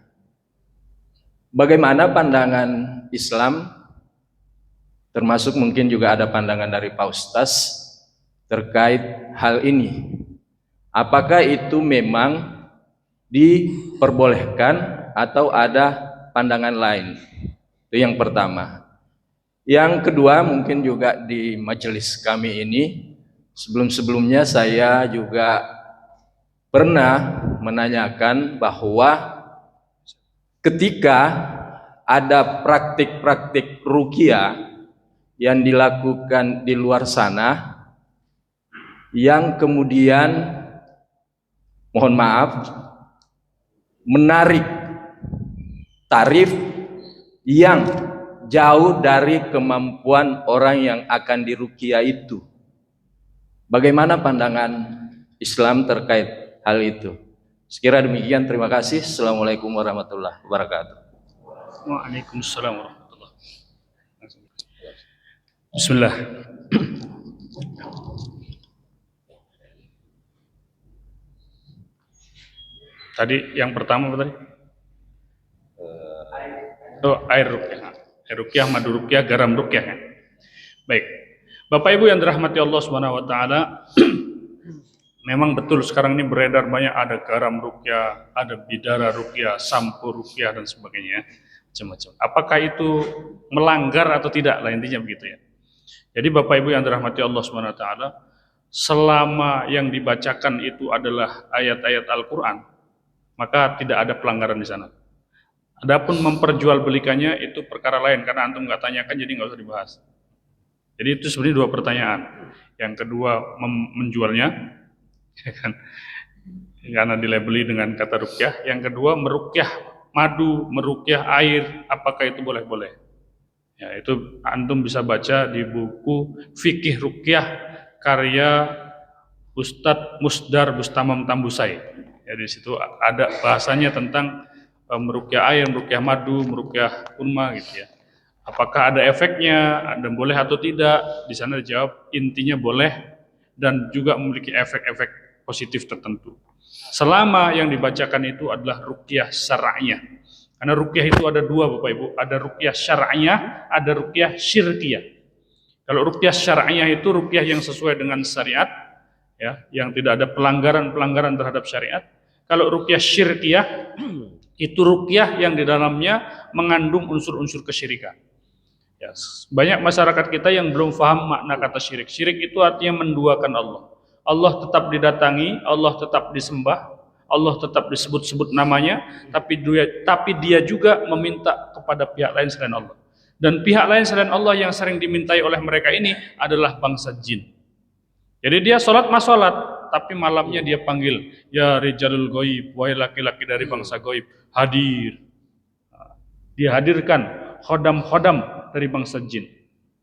bagaimana pandangan Islam, termasuk mungkin juga ada pandangan dari Pak Ustaz terkait hal ini. Apakah itu memang diperbolehkan atau ada pandangan lain? Itu yang pertama. Yang kedua, mungkin juga di majelis kami ini, sebelum-sebelumnya saya juga pernah menanyakan bahwa ketika ada praktik-praktik ruqyah yang dilakukan di luar sana, yang kemudian mohon maaf menarik tarif yang jauh dari kemampuan orang yang akan diruqyah itu. Bagaimana pandangan Islam terkait hal itu? Sekira demikian, terima kasih. Assalamualaikum warahmatullahi wabarakatuh. Waalaikumsalam warahmatullahi wabarakatuh. Bismillah. Tadi yang pertama apa tadi? Air ruqyah. Air ruqyah, madu ruqyah, garam ruqyah. Baik. Bapak Ibu yang dirahmati Allah Subhanahu wa taala, memang betul sekarang ini beredar banyak, ada garam ruqyah, ada bidara ruqyah, sampo ruqyah dan sebagainya, macam-macam. Apakah itu melanggar atau tidak? Lah intinya begitu ya. Jadi Bapak Ibu yang dirahmati Allah Subhanahu wa taala, selama yang dibacakan itu adalah ayat-ayat Al-Qur'an, maka tidak ada pelanggaran di sana. Adapun memperjualbelikannya itu perkara lain, karena antum nggak tanyakan jadi nggak usah dibahas. Jadi itu sebenarnya dua pertanyaan. Yang kedua menjualnya, ya kan? Karena dilabeli dengan kata ruqyah. Yang kedua meruqyah madu, meruqyah air, apakah itu boleh-boleh? Ya, itu antum bisa baca di buku Fikih Ruqyah karya Ustadz Musdar Bustamam Tambusai. Ya, di situ ada bahasanya tentang meruqyah air, meruqyah madu, meruqyah kurma gitu ya. Apakah ada efeknya, ada boleh atau tidak? Di sana dijawab intinya boleh dan juga memiliki efek-efek positif tertentu. Selama yang dibacakan itu adalah ruqyah syar'iyah. Karena ruqyah itu ada dua Bapak Ibu, ada ruqyah syar'iyah, ada ruqyah syirkiyah. Kalau ruqyah syar'iyah itu ruqyah yang sesuai dengan syariat, ya, yang tidak ada pelanggaran-pelanggaran terhadap syariat. Kalau ruqyah syirkiyah itu ruqyah yang di dalamnya mengandung unsur-unsur kesyirikan. Ya, banyak masyarakat kita yang belum paham makna kata syirik. Syirik itu artinya menduakan Allah. Allah tetap didatangi, Allah tetap disembah, Allah tetap disebut-sebut namanya, tapi dia juga meminta kepada pihak lain selain Allah. Dan pihak lain selain Allah yang sering dimintai oleh mereka ini adalah bangsa jin. Jadi dia sholat tapi malamnya dia panggil, ya rijalul ghaib, wahai laki-laki dari bangsa ghaib, hadir. Dia hadirkan khodam-khodam dari bangsa jin.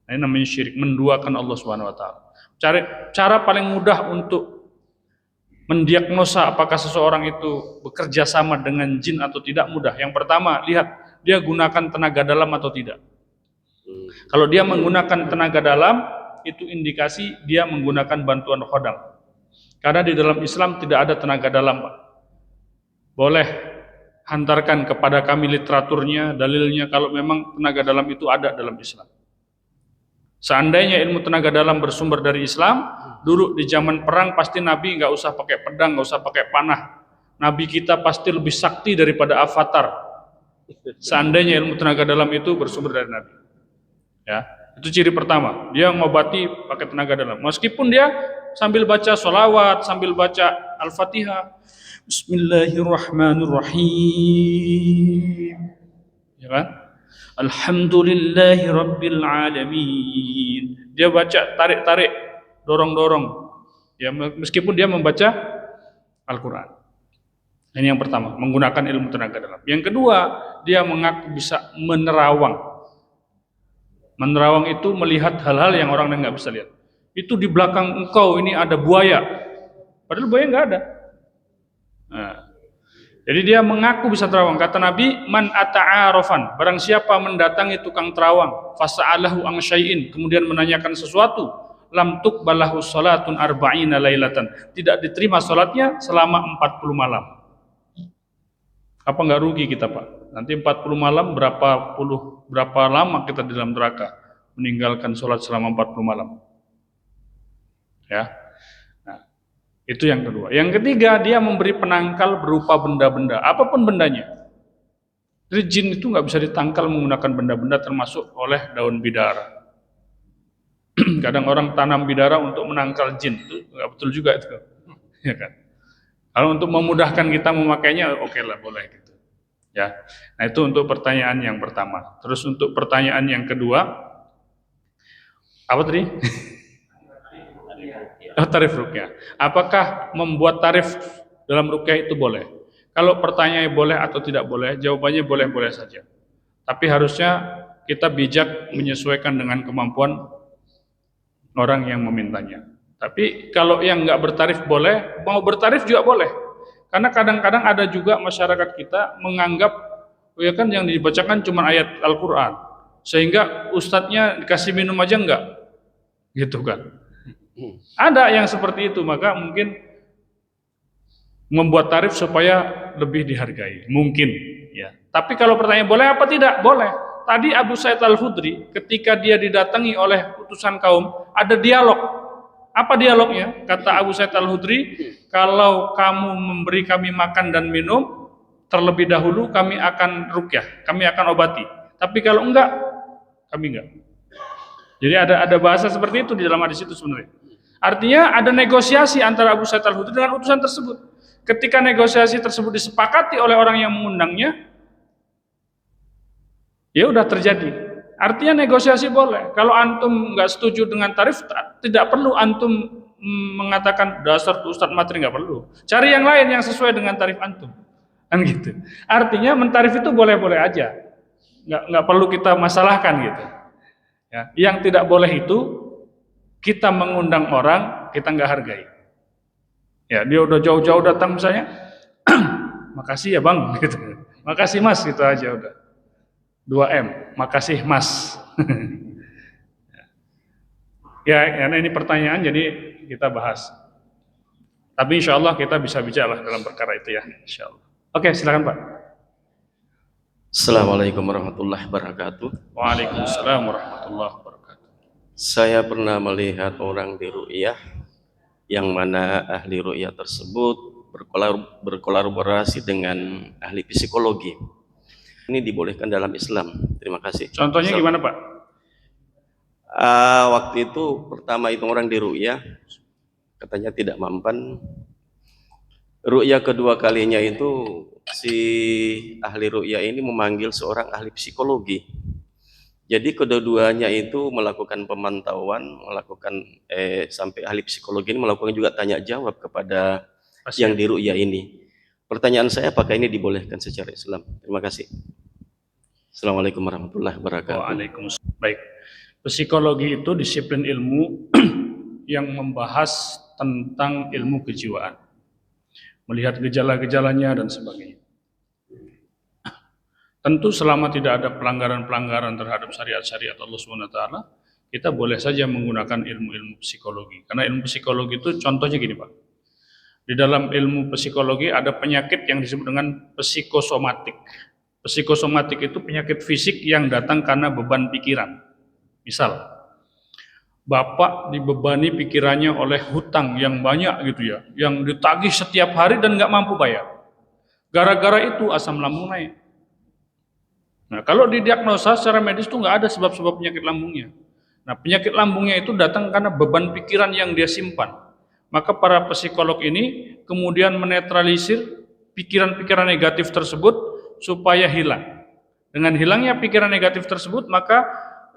Nah, ini namanya syirik, menduakan Allah Subhanahu wa taala. Cara paling mudah untuk mendiagnosa apakah seseorang itu bekerja sama dengan jin atau tidak mudah. Yang pertama, lihat dia gunakan tenaga dalam atau tidak. Kalau dia menggunakan tenaga dalam, itu indikasi dia menggunakan bantuan khodam. Karena di dalam Islam tidak ada tenaga dalam, Pak. Boleh hantarkan kepada kami literaturnya, dalilnya kalau memang tenaga dalam itu ada dalam Islam. Seandainya ilmu tenaga dalam bersumber dari Islam, dulu di zaman perang pasti Nabi nggak usah pakai pedang, nggak usah pakai panah. Nabi kita pasti lebih sakti daripada Avatar. Seandainya ilmu tenaga dalam itu bersumber dari Nabi. Ya, itu ciri pertama. Dia ngobati pakai tenaga dalam. Meskipun dia sambil baca sholawat, sambil baca Al-Fatihah, Bismillahirrahmanirrahim, ya kan? Alhamdulillahi Rabbil Alamin. Dia baca tarik-tarik, dorong-dorong, ya, meskipun dia membaca Al-Quran. Ini yang pertama, menggunakan ilmu tenaga dalam. Yang kedua, dia mengaku bisa menerawang. Menerawang itu melihat hal-hal yang orang lain nggak bisa lihat. Itu di belakang engkau ini ada buaya, padahal buaya nggak ada. Nah, jadi dia mengaku bisa terawang. Kata Nabi, man ata'arafan, barang siapa mendatangi tukang terawang, fasa'alahu an syai'in, kemudian menanyakan sesuatu, lam tuqbalahu salatun arba'ina lailatan, tidak diterima salatnya selama 40 malam. Apa nggak rugi kita, Pak? Nanti 40 malam berapa lama kita di dalam neraka meninggalkan sholat selama 40 malam? Ya. Nah, itu yang kedua. Yang ketiga, dia memberi penangkal berupa benda-benda, apapun bendanya. Jadi jin itu nggak bisa ditangkal menggunakan benda-benda termasuk oleh daun bidara. Kadang orang tanam bidara untuk menangkal jin, itu nggak betul juga itu, ya kan? Kalau untuk memudahkan kita memakainya, oke lah, boleh gitu. Ya, nah itu untuk pertanyaan yang pertama. Terus untuk pertanyaan yang kedua, apa tadi? Tarif ruqyah. Apakah membuat tarif dalam ruqyah itu boleh? Kalau pertanyaannya boleh atau tidak boleh, jawabannya boleh-boleh saja. Tapi harusnya kita bijak menyesuaikan dengan kemampuan orang yang memintanya. Tapi kalau yang nggak bertarif boleh, mau bertarif juga boleh. Karena kadang-kadang ada juga masyarakat kita menganggap, oh ya kan yang dibacakan cuma ayat Al-Quran. Sehingga ustadznya dikasih minum aja enggak. Gitu kan. Ada yang seperti itu, maka mungkin membuat tarif supaya lebih dihargai, mungkin ya. Tapi kalau pertanyaan boleh apa tidak? Boleh. Tadi Abu Sa'id Al-Khudri ketika dia didatangi oleh utusan kaum, ada dialog. Apa dialognya? Kata Abu Sa'id Al-Khudri, kalau kamu memberi kami makan dan minum, terlebih dahulu kami akan ruqyah, kami akan obati. Tapi kalau enggak, kami enggak. Jadi ada bahasa seperti itu di dalam hadis itu sebenarnya. Artinya ada negosiasi antara Abu Sa'id Al-Khudri dengan utusan tersebut. Ketika negosiasi tersebut disepakati oleh orang yang mengundangnya, ya udah terjadi. Artinya negosiasi boleh. Kalau antum nggak setuju dengan tarif, tidak perlu antum mengatakan dasar tuh Ustadz materi, nggak perlu. Cari yang lain yang sesuai dengan tarif antum, kan gitu. Artinya mentarif itu boleh-boleh aja, nggak perlu kita masalahkan gitu. Ya, yang tidak boleh itu kita mengundang orang kita nggak hargai. Ya, dia udah jauh-jauh datang misalnya, makasih ya bang, gitu. Makasih mas, gitu aja udah. 2M, makasih mas. Ya, ini pertanyaan, jadi kita bahas. Tapi insya Allah kita bisa bicara dalam perkara itu ya, insya Allah. Oke, silakan Pak. Assalamualaikum warahmatullahi wabarakatuh. Waalaikumsalam warahmatullahi wabarakatuh. Saya pernah melihat orang di ru'yah, yang mana ahli ru'yah tersebut berkolaborasi dengan ahli psikologi. Ini dibolehkan dalam Islam. Terima kasih. Contohnya gimana Pak? Waktu itu pertama itu orang di ru'yah, katanya tidak mampan. Ru'yah kedua kalinya itu si ahli ru'yah ini memanggil seorang ahli psikologi. Jadi kedua-duanya itu melakukan pemantauan, sampai ahli psikologi ini melakukan juga tanya jawab kepada yang di ru'yah ini. Pertanyaan saya, apakah ini dibolehkan secara Islam? Terima kasih. Assalamualaikum warahmatullahi wabarakatuh. Waalaikumsalam. Baik. Psikologi itu disiplin ilmu yang membahas tentang ilmu kejiwaan, melihat gejala-gejalanya dan sebagainya. Tentu selama tidak ada pelanggaran-pelanggaran terhadap syariat-syariat Allah SWT, kita boleh saja menggunakan ilmu-ilmu psikologi. Karena ilmu psikologi itu contohnya gini Pak. Di dalam ilmu psikologi ada penyakit yang disebut dengan psikosomatik. Psikosomatik itu penyakit fisik yang datang karena beban pikiran. Misal, Bapak dibebani pikirannya oleh hutang yang banyak gitu ya, yang ditagih setiap hari dan nggak mampu bayar. Gara-gara itu asam lambung naik. Nah, kalau didiagnosa secara medis itu nggak ada sebab-sebab penyakit lambungnya. Nah, penyakit lambungnya itu datang karena beban pikiran yang dia simpan. Maka para psikolog ini kemudian menetralisir pikiran-pikiran negatif tersebut supaya hilang. Dengan hilangnya pikiran negatif tersebut, maka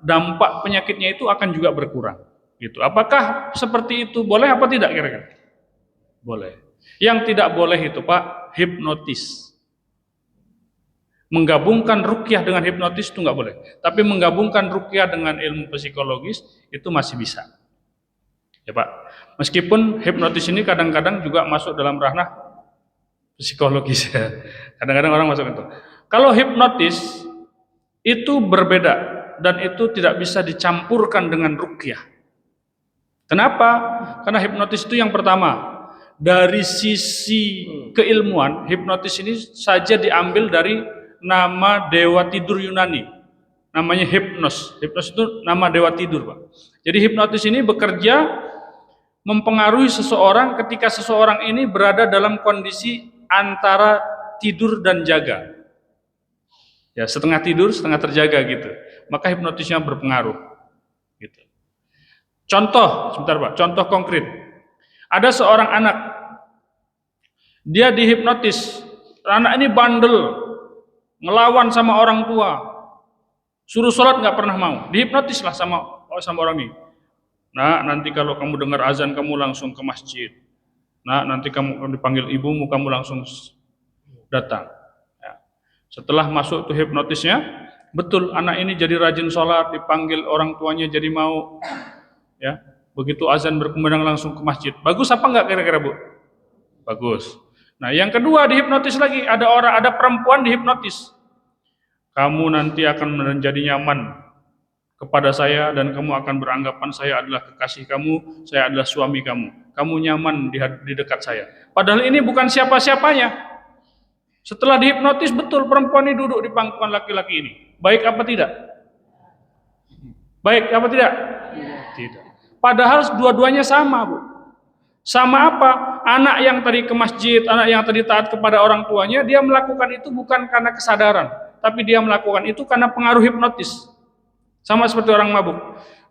dampak penyakitnya itu akan juga berkurang. Gitu. Apakah seperti itu boleh apa tidak kira-kira? Boleh. Yang tidak boleh itu Pak, hipnotis. Menggabungkan ruqyah dengan hipnotis itu nggak boleh. Tapi menggabungkan ruqyah dengan ilmu psikologis itu masih bisa. Ya Pak. Meskipun hipnotis ini kadang-kadang juga masuk dalam ranah psikologis. Kadang-kadang orang masuk itu. Kalau hipnotis itu berbeda dan itu tidak bisa dicampurkan dengan ruqyah. Kenapa? Karena hipnotis itu yang pertama, dari sisi keilmuan, hipnotis ini saja diambil dari nama dewa tidur Yunani, namanya Hypnos. Hypnos itu nama dewa tidur, Pak. Jadi hipnotis ini bekerja mempengaruhi seseorang ketika seseorang ini berada dalam kondisi antara tidur dan jaga. Ya, setengah tidur, setengah terjaga gitu. Maka hipnotisnya berpengaruh. Gitu. Contoh, sebentar Pak, contoh konkret. Ada seorang anak, dia dihipnotis. Anak ini bandel, ngelawan sama orang tua, suruh sholat nggak pernah mau, dihipnotislah sama orang ini. Nah, nanti kalau kamu dengar azan kamu langsung ke masjid. Nah, nanti kamu dipanggil ibumu, kamu langsung datang. Ya. Setelah masuk tuh hipnotisnya, betul anak ini jadi rajin sholat, dipanggil orang tuanya jadi mau. Ya, begitu azan berkumandang langsung ke masjid. Bagus apa enggak kira-kira, Bu? Bagus. Nah, yang kedua dihipnotis lagi, ada perempuan dihipnotis. Kamu nanti akan menjadi nyaman kepada saya dan kamu akan beranggapan saya adalah kekasih kamu, saya adalah suami kamu. Kamu nyaman di dekat saya. Padahal ini bukan siapa-siapanya. Setelah dihipnotis, betul perempuan ini duduk di pangkuan laki-laki ini. Baik apa tidak? Baik apa tidak? Tidak. Padahal dua-duanya sama, Bu. Sama apa? Anak yang tadi ke masjid, anak yang tadi taat kepada orang tuanya, dia melakukan itu bukan karena kesadaran, tapi dia melakukan itu karena pengaruh hipnotis. Sama seperti orang mabuk.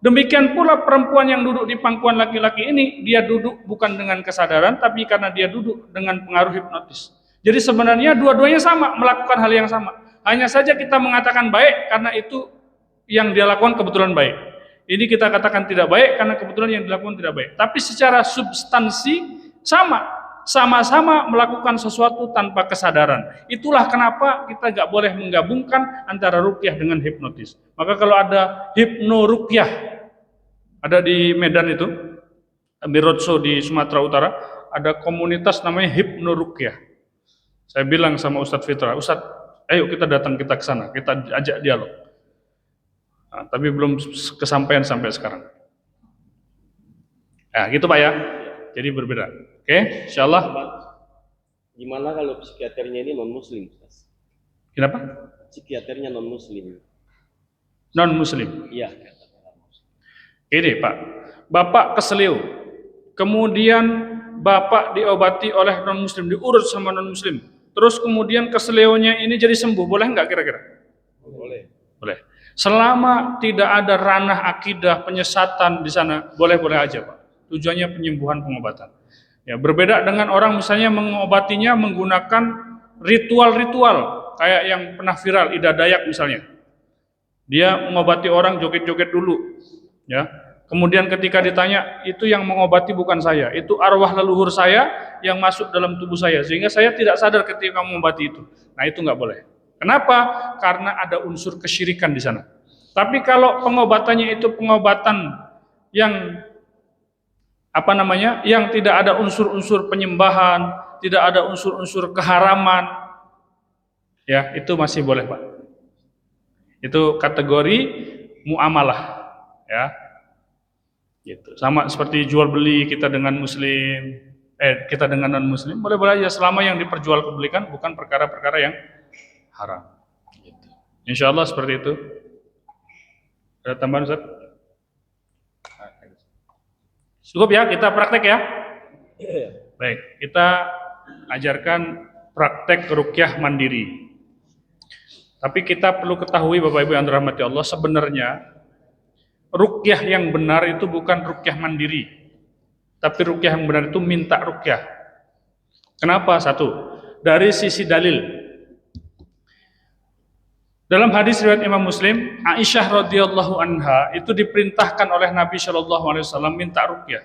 Demikian pula perempuan yang duduk di pangkuan laki-laki ini, dia duduk bukan dengan kesadaran, tapi karena dia duduk dengan pengaruh hipnotis. Jadi sebenarnya dua-duanya sama, melakukan hal yang sama. Hanya saja kita mengatakan baik karena itu yang dia lakukan kebetulan baik. Ini kita katakan tidak baik karena kebetulan yang dilakukan tidak baik. Tapi secara substansi sama-sama melakukan sesuatu tanpa kesadaran. Itulah kenapa kita nggak boleh menggabungkan antara ruqyah dengan hipnotis. Maka kalau ada hipnoruqyah, ada di Medan itu, di Roadshow di Sumatera Utara, ada komunitas namanya hipnoruqyah. Saya bilang sama Ustadz Fitra, Ustadz, ayo kita datang, kita ke sana, kita ajak dialog. Nah, tapi belum kesampaian sampai sekarang. Nah, gitu Pak ya. Jadi berbeda. Oke, insyaallah. Gimana kalau psikiaternya ini non-muslim? Kenapa? Psikiaternya non-muslim. Non-muslim. Iya. Ini Pak, Bapak keselio, kemudian Bapak diobati oleh non-muslim, diurut sama non-muslim. Terus kemudian keselionya ini jadi sembuh, boleh nggak kira-kira? Boleh. Boleh. Selama tidak ada ranah akidah penyesatan di sana, boleh-boleh aja Pak. Tujuannya penyembuhan, pengobatan. Ya, berbeda dengan orang misalnya mengobatinya menggunakan ritual-ritual kayak yang pernah viral Ida Dayak misalnya. Dia mengobati orang joget-joget dulu, ya. Kemudian ketika ditanya, itu yang mengobati bukan saya, itu arwah leluhur saya yang masuk dalam tubuh saya, sehingga saya tidak sadar ketika mengobati itu. Nah, itu nggak boleh. Kenapa? Karena ada unsur kesyirikan di sana. Tapi kalau pengobatannya itu pengobatan yang yang tidak ada unsur-unsur penyembahan, tidak ada unsur-unsur keharaman, ya itu masih boleh Pak. Itu kategori muamalah, ya. Gitu. Sama seperti jual beli kita dengan muslim, kita dengan non muslim, boleh-boleh aja selama yang diperjualbelikan bukan perkara-perkara yang haram. Gitu. Insya Allah seperti itu. Ada tambahan Ustaz? Cukup ya, kita praktek ya. Baik, kita ajarkan praktek ruqyah mandiri. Tapi kita perlu ketahui Bapak Ibu yang dirahmati Allah, sebenarnya ruqyah yang benar itu bukan ruqyah mandiri, tapi ruqyah yang benar itu minta ruqyah. Kenapa? Satu, dari sisi dalil. Dalam hadis riwayat Imam Muslim, Aisyah radhiyallahu anha itu diperintahkan oleh Nabi Shallallahu alaihi wasallam minta ruqyah.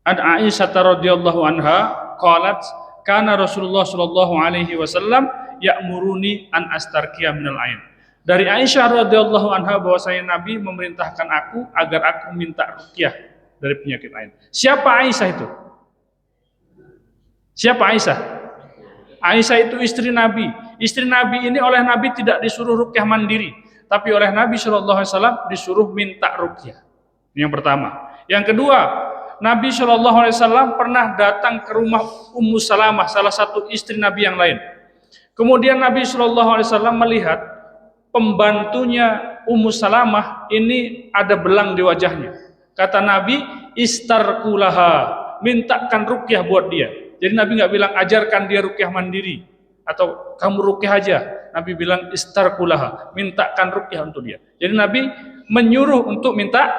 An Aisyah radhiyallahu anha qalat, kana Rasulullah Shallallahu alaihi wasallam ya'muruni an astarqiya minal ain. Dari Aisyah radhiyallahu anha bahwasanya Nabi memerintahkan aku agar aku minta ruqyah dari penyakit ain. Siapa Aisyah itu? Siapa Aisyah? Aisyah itu istri Nabi. Istri Nabi ini oleh Nabi tidak disuruh ruqyah mandiri, tapi oleh Nabi Shallallahu alaihi wasallam disuruh minta ruqyah. Yang pertama. Yang kedua, Nabi SAW pernah datang ke rumah Ummu Salamah, salah satu istri Nabi yang lain. Kemudian Nabi SAW melihat pembantunya Ummu Salamah ini ada belang di wajahnya. Kata Nabi, istarkulaha, mintakan ruqyah buat dia. Jadi Nabi nggak bilang ajarkan dia ruqyah mandiri atau kamu ruqyah aja. Nabi bilang istarkulaha, mintakan ruqyah untuk dia. Jadi Nabi menyuruh untuk minta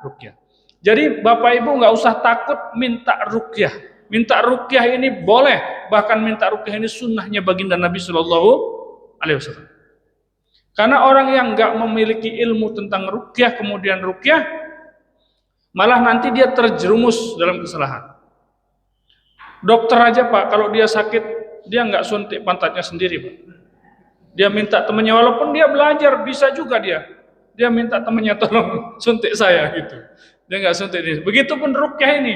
ruqyah. Jadi Bapak Ibu nggak usah takut minta ruqyah. Minta ruqyah ini boleh, bahkan minta ruqyah ini sunnahnya baginda Nabi Shallallahu Alaihi Wasallam. Karena orang yang nggak memiliki ilmu tentang ruqyah kemudian ruqyah, malah nanti dia terjerumus dalam kesalahan. Dokter aja Pak, kalau dia sakit dia nggak suntik pantatnya sendiri Pak. Dia minta temannya, walaupun dia belajar bisa juga dia minta temannya tolong suntik saya gitu. Dia nggak suntik dia. Begitupun ruqyah ini.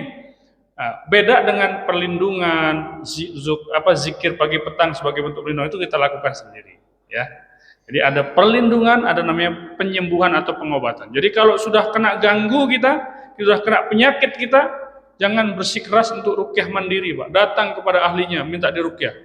Nah, beda dengan perlindungan, zikir pagi petang sebagai bentuk perlindungan itu kita lakukan sendiri, ya. Jadi ada perlindungan, ada namanya penyembuhan atau pengobatan. Jadi kalau sudah kena ganggu kita sudah kena penyakit kita, jangan bersikeras untuk ruqyah mandiri, Pak. Datang kepada ahlinya, minta diruqyah.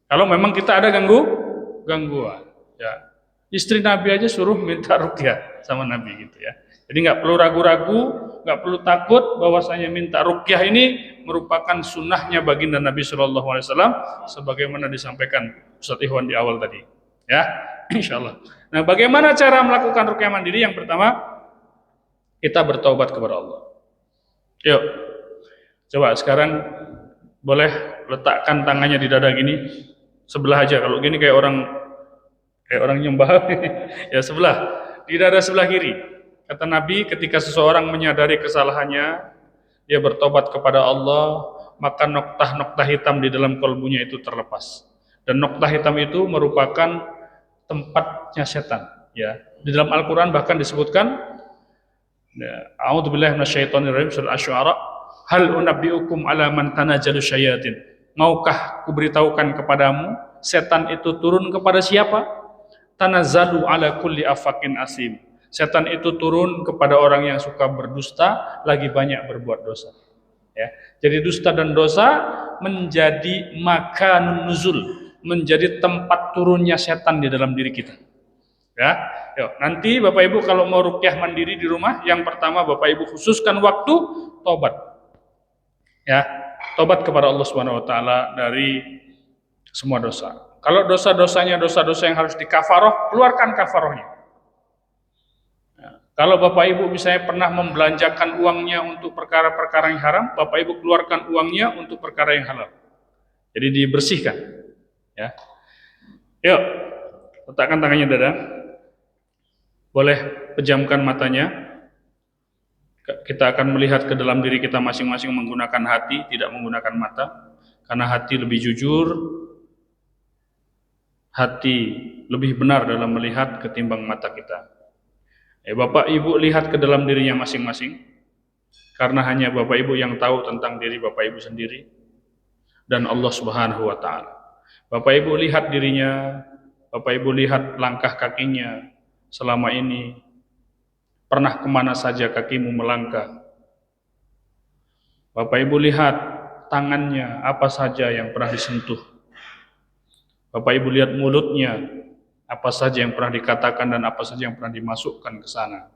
Kalau memang kita ada gangguan, ya. Istri Nabi aja suruh minta ruqyah sama Nabi gitu ya. Jadi nggak perlu ragu-ragu, nggak perlu takut bahwasanya minta ruqyah ini merupakan sunnahnya baginda Nabi Shallallahu Alaihi Wasallam, sebagaimana disampaikan Ustaz Ikhwan di awal tadi, ya, insya Allah. Nah, bagaimana cara melakukan ruqyah mandiri? Yang pertama, kita bertaubat kepada Allah. Yuk, coba sekarang boleh letakkan tangannya di dada gini, sebelah aja. Kalau gini kayak orang nyembah, ya sebelah, di dada sebelah kiri. Kata Nabi, ketika seseorang menyadari kesalahannya, dia bertobat kepada Allah, maka noktah-noktah hitam di dalam kalbunya itu terlepas. Dan noktah hitam itu merupakan tempatnya setan. Ya, di dalam Al-Quran bahkan disebutkan, A'udzubillahi minasyaitonirrajim, surah Asy-Syu'ara, hal unabbiukum ala man tanazzalu syayatin. Maukah kuberitahukan kepadamu setan itu turun kepada siapa? Tanazzalu ala kulli afakin asim. Setan itu turun kepada orang yang suka berdusta, lagi banyak berbuat dosa. Ya. Jadi dusta dan dosa menjadi makanun nuzul, menjadi tempat turunnya setan di dalam diri kita. Ya, yuk, nanti Bapak Ibu kalau mau ruqyah mandiri di rumah, yang pertama Bapak Ibu khususkan waktu tobat. Ya, tobat kepada Allah Subhanahu wa taala dari semua dosa. Kalau dosa-dosanya dosa-dosa yang harus dikafaroh, keluarkan kafarohnya. Kalau Bapak Ibu misalnya pernah membelanjakan uangnya untuk perkara-perkara yang haram, Bapak Ibu keluarkan uangnya untuk perkara yang halal. Jadi dibersihkan. Ya. Yuk, letakkan tangannya dada. Boleh pejamkan matanya. Kita akan melihat ke dalam diri kita masing-masing menggunakan hati, tidak menggunakan mata. Karena hati lebih jujur, hati lebih benar dalam melihat ketimbang mata kita. Bapak Ibu lihat ke dalam dirinya masing-masing, karena hanya Bapak Ibu yang tahu tentang diri Bapak Ibu sendiri dan Allah Subhanahu wa taala. Bapak Ibu lihat dirinya, Bapak Ibu lihat langkah kakinya selama ini, pernah kemana saja kakimu melangkah. Bapak Ibu lihat tangannya, apa saja yang pernah disentuh. Bapak Ibu lihat mulutnya, apa saja yang pernah dikatakan dan apa saja yang pernah dimasukkan ke sana.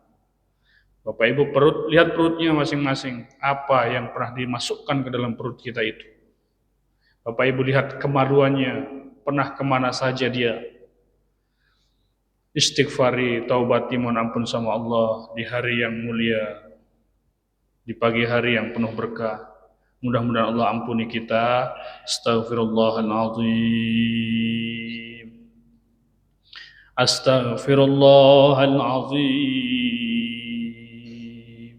Bapak Ibu lihat perutnya masing-masing, apa yang pernah dimasukkan ke dalam perut kita itu. Bapak Ibu lihat kemaluannya, pernah kemana saja dia. Istighfari, taubati, mohon ampun sama Allah di hari yang mulia, di pagi hari yang penuh berkah. Mudah-mudahan Allah ampuni kita. Astaghfirullahaladzim. Astaghfirullahaladzim.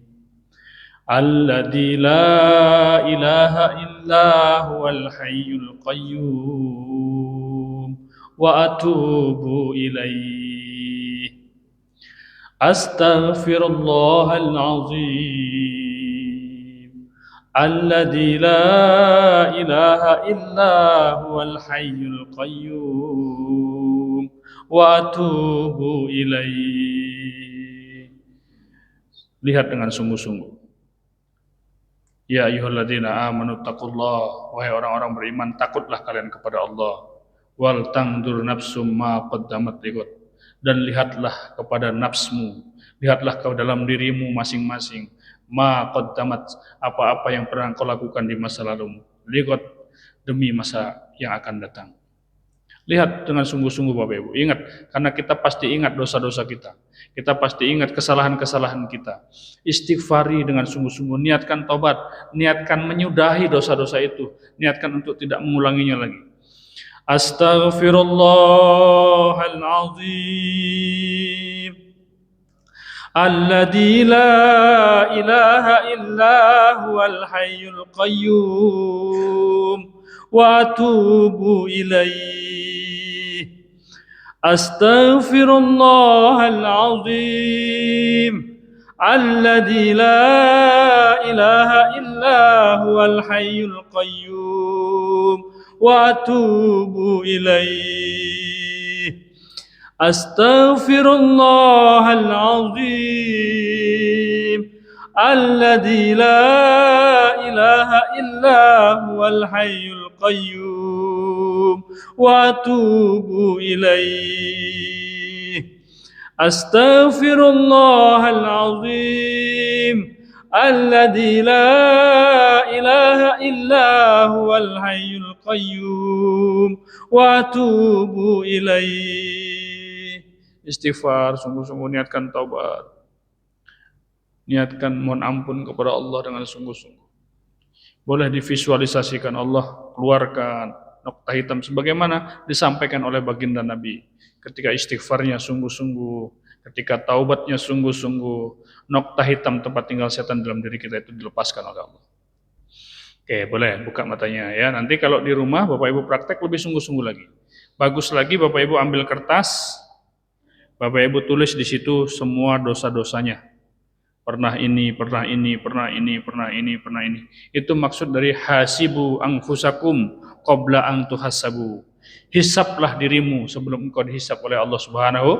Alladzi la ilaha illa huwal hayyul qayyum wa atubu ilaih. Astaghfirullahaladzim. Alladzi la ilaha illa huwal hayyul qayyum wa atubu ilaih. Lihat dengan sungguh-sungguh. Ya ayyuhalladzina amanu taqullah, wahai orang-orang beriman, takutlah kalian kepada Allah. Wal tangdur nafsum ma qaddamat lighad, dan lihatlah kepada nafsmu, lihatlah ke dalam dirimu masing-masing, ma qaddamat, apa-apa yang pernah kau lakukan di masa lalumu, lighad, demi masa yang akan datang. Lihat dengan sungguh-sungguh Bapak Ibu. Ingat, karena kita pasti ingat dosa-dosa kita. Kita pasti ingat kesalahan-kesalahan kita. Istighfari dengan sungguh-sungguh. Niatkan tobat. Niatkan menyudahi dosa-dosa itu. Niatkan untuk tidak mengulanginya lagi. Astaghfirullahaladzim. Alladzi la ilaha illa huwal hayyul qayyum. Wa atubu ilaih. Astaghfirullahaladzim. Alladzi la ilaha illa huwal hayyul qayyum. Wa atubu ilaih. Astaghfirullahaladzim. Alladzi la ilaha illa huwal hayyul qayyum. Wa atubu ilaih. Astaghfirullahaladzim. Alladzi la ilaha illa huwal hayyul qayyum. Wa atubu ilaih. Istighfar, sungguh-sungguh niatkan taubat. Niatkan mohon ampun kepada Allah dengan sungguh-sungguh. Boleh divisualisasikan Allah keluarkan nokta hitam sebagaimana disampaikan oleh baginda Nabi. Ketika istighfarnya sungguh-sungguh, ketika taubatnya sungguh-sungguh, nokta hitam tempat tinggal setan dalam diri kita itu dilepaskan oleh Allah. Oke, boleh buka matanya ya. Nanti kalau di rumah Bapak Ibu praktek lebih sungguh-sungguh lagi. Bagus lagi Bapak Ibu ambil kertas, Bapak Ibu tulis di situ semua dosa-dosanya. Pernah ini, pernah ini, pernah ini, pernah ini, pernah ini. Itu maksud dari hasibu anfusakum qabla an tuhasabu. Hisablah dirimu sebelum engkau dihisab oleh Allah Subhanahu.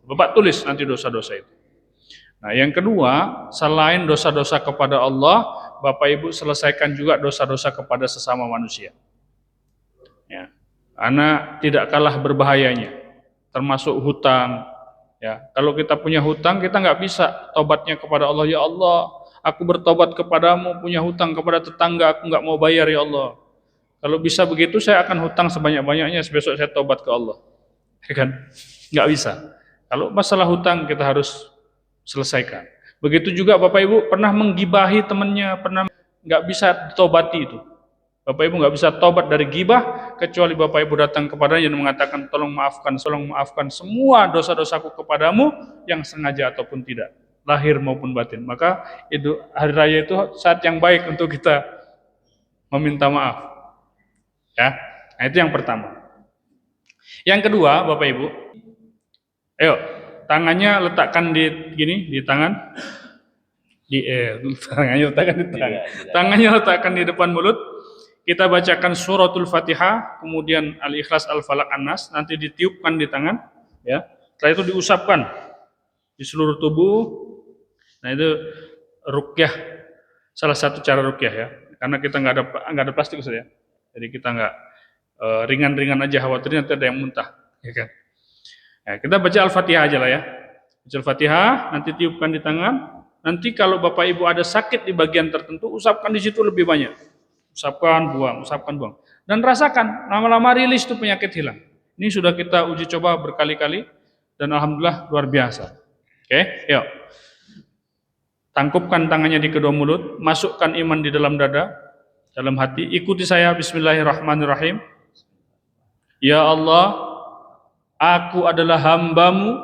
Bapak tulis nanti dosa-dosa itu. Nah, yang kedua, selain dosa-dosa kepada Allah, Bapak Ibu selesaikan juga dosa-dosa kepada sesama manusia. Ya. Karena tidak kalah berbahayanya, termasuk hutang. Ya, kalau kita punya hutang, kita nggak bisa tobatnya kepada Allah. Ya Allah, aku bertobat kepadamu, punya hutang kepada tetangga, aku nggak mau bayar ya Allah. Kalau bisa begitu, saya akan hutang sebanyak-banyaknya, besok saya tobat ke Allah. Ya kan? Nggak bisa. Kalau masalah hutang, kita harus selesaikan. Begitu juga Bapak Ibu pernah menggibahi temannya, pernah nggak bisa ditobati itu. Bapak Ibu nggak bisa tobat dari gibah kecuali Bapak Ibu datang kepadanya dan mengatakan tolong maafkan semua dosa-dosaku kepadamu yang sengaja ataupun tidak, lahir maupun batin. Maka itu hari raya itu saat yang baik untuk kita meminta maaf. Ya, nah, itu yang pertama. Yang kedua, Bapak Ibu, ayo tangannya letakkan di gini di tangan, tangannya letakkan di depan mulut. Kita bacakan suratul Fatihah, kemudian Al-Ikhlas, Al-Falaq, An-Nas, nanti ditiupkan di tangan, ya. Setelah itu diusapkan di seluruh tubuh. Nah, itu ruqyah, salah satu cara ruqyah ya. Karena kita nggak ada plastik ya. Jadi kita nggak ringan-ringan aja, khawatirnya nanti ada yang muntah, ya kan. Nah, kita baca Al-Fatihah aja lah ya. Baca Al-Fatihah, nanti tiupkan di tangan. Nanti kalau Bapak Ibu ada sakit di bagian tertentu, usapkan di situ lebih banyak. Usapkan, buang, usapkan, buang. Dan rasakan, lama-lama rilis itu penyakit hilang. Ini sudah kita uji coba berkali-kali, dan alhamdulillah luar biasa. Oke, yuk. Tangkupkan tangannya di kedua mulut, masukkan iman di dalam dada, dalam hati. Ikuti saya, bismillahirrahmanirrahim. Ya Allah, aku adalah hambamu,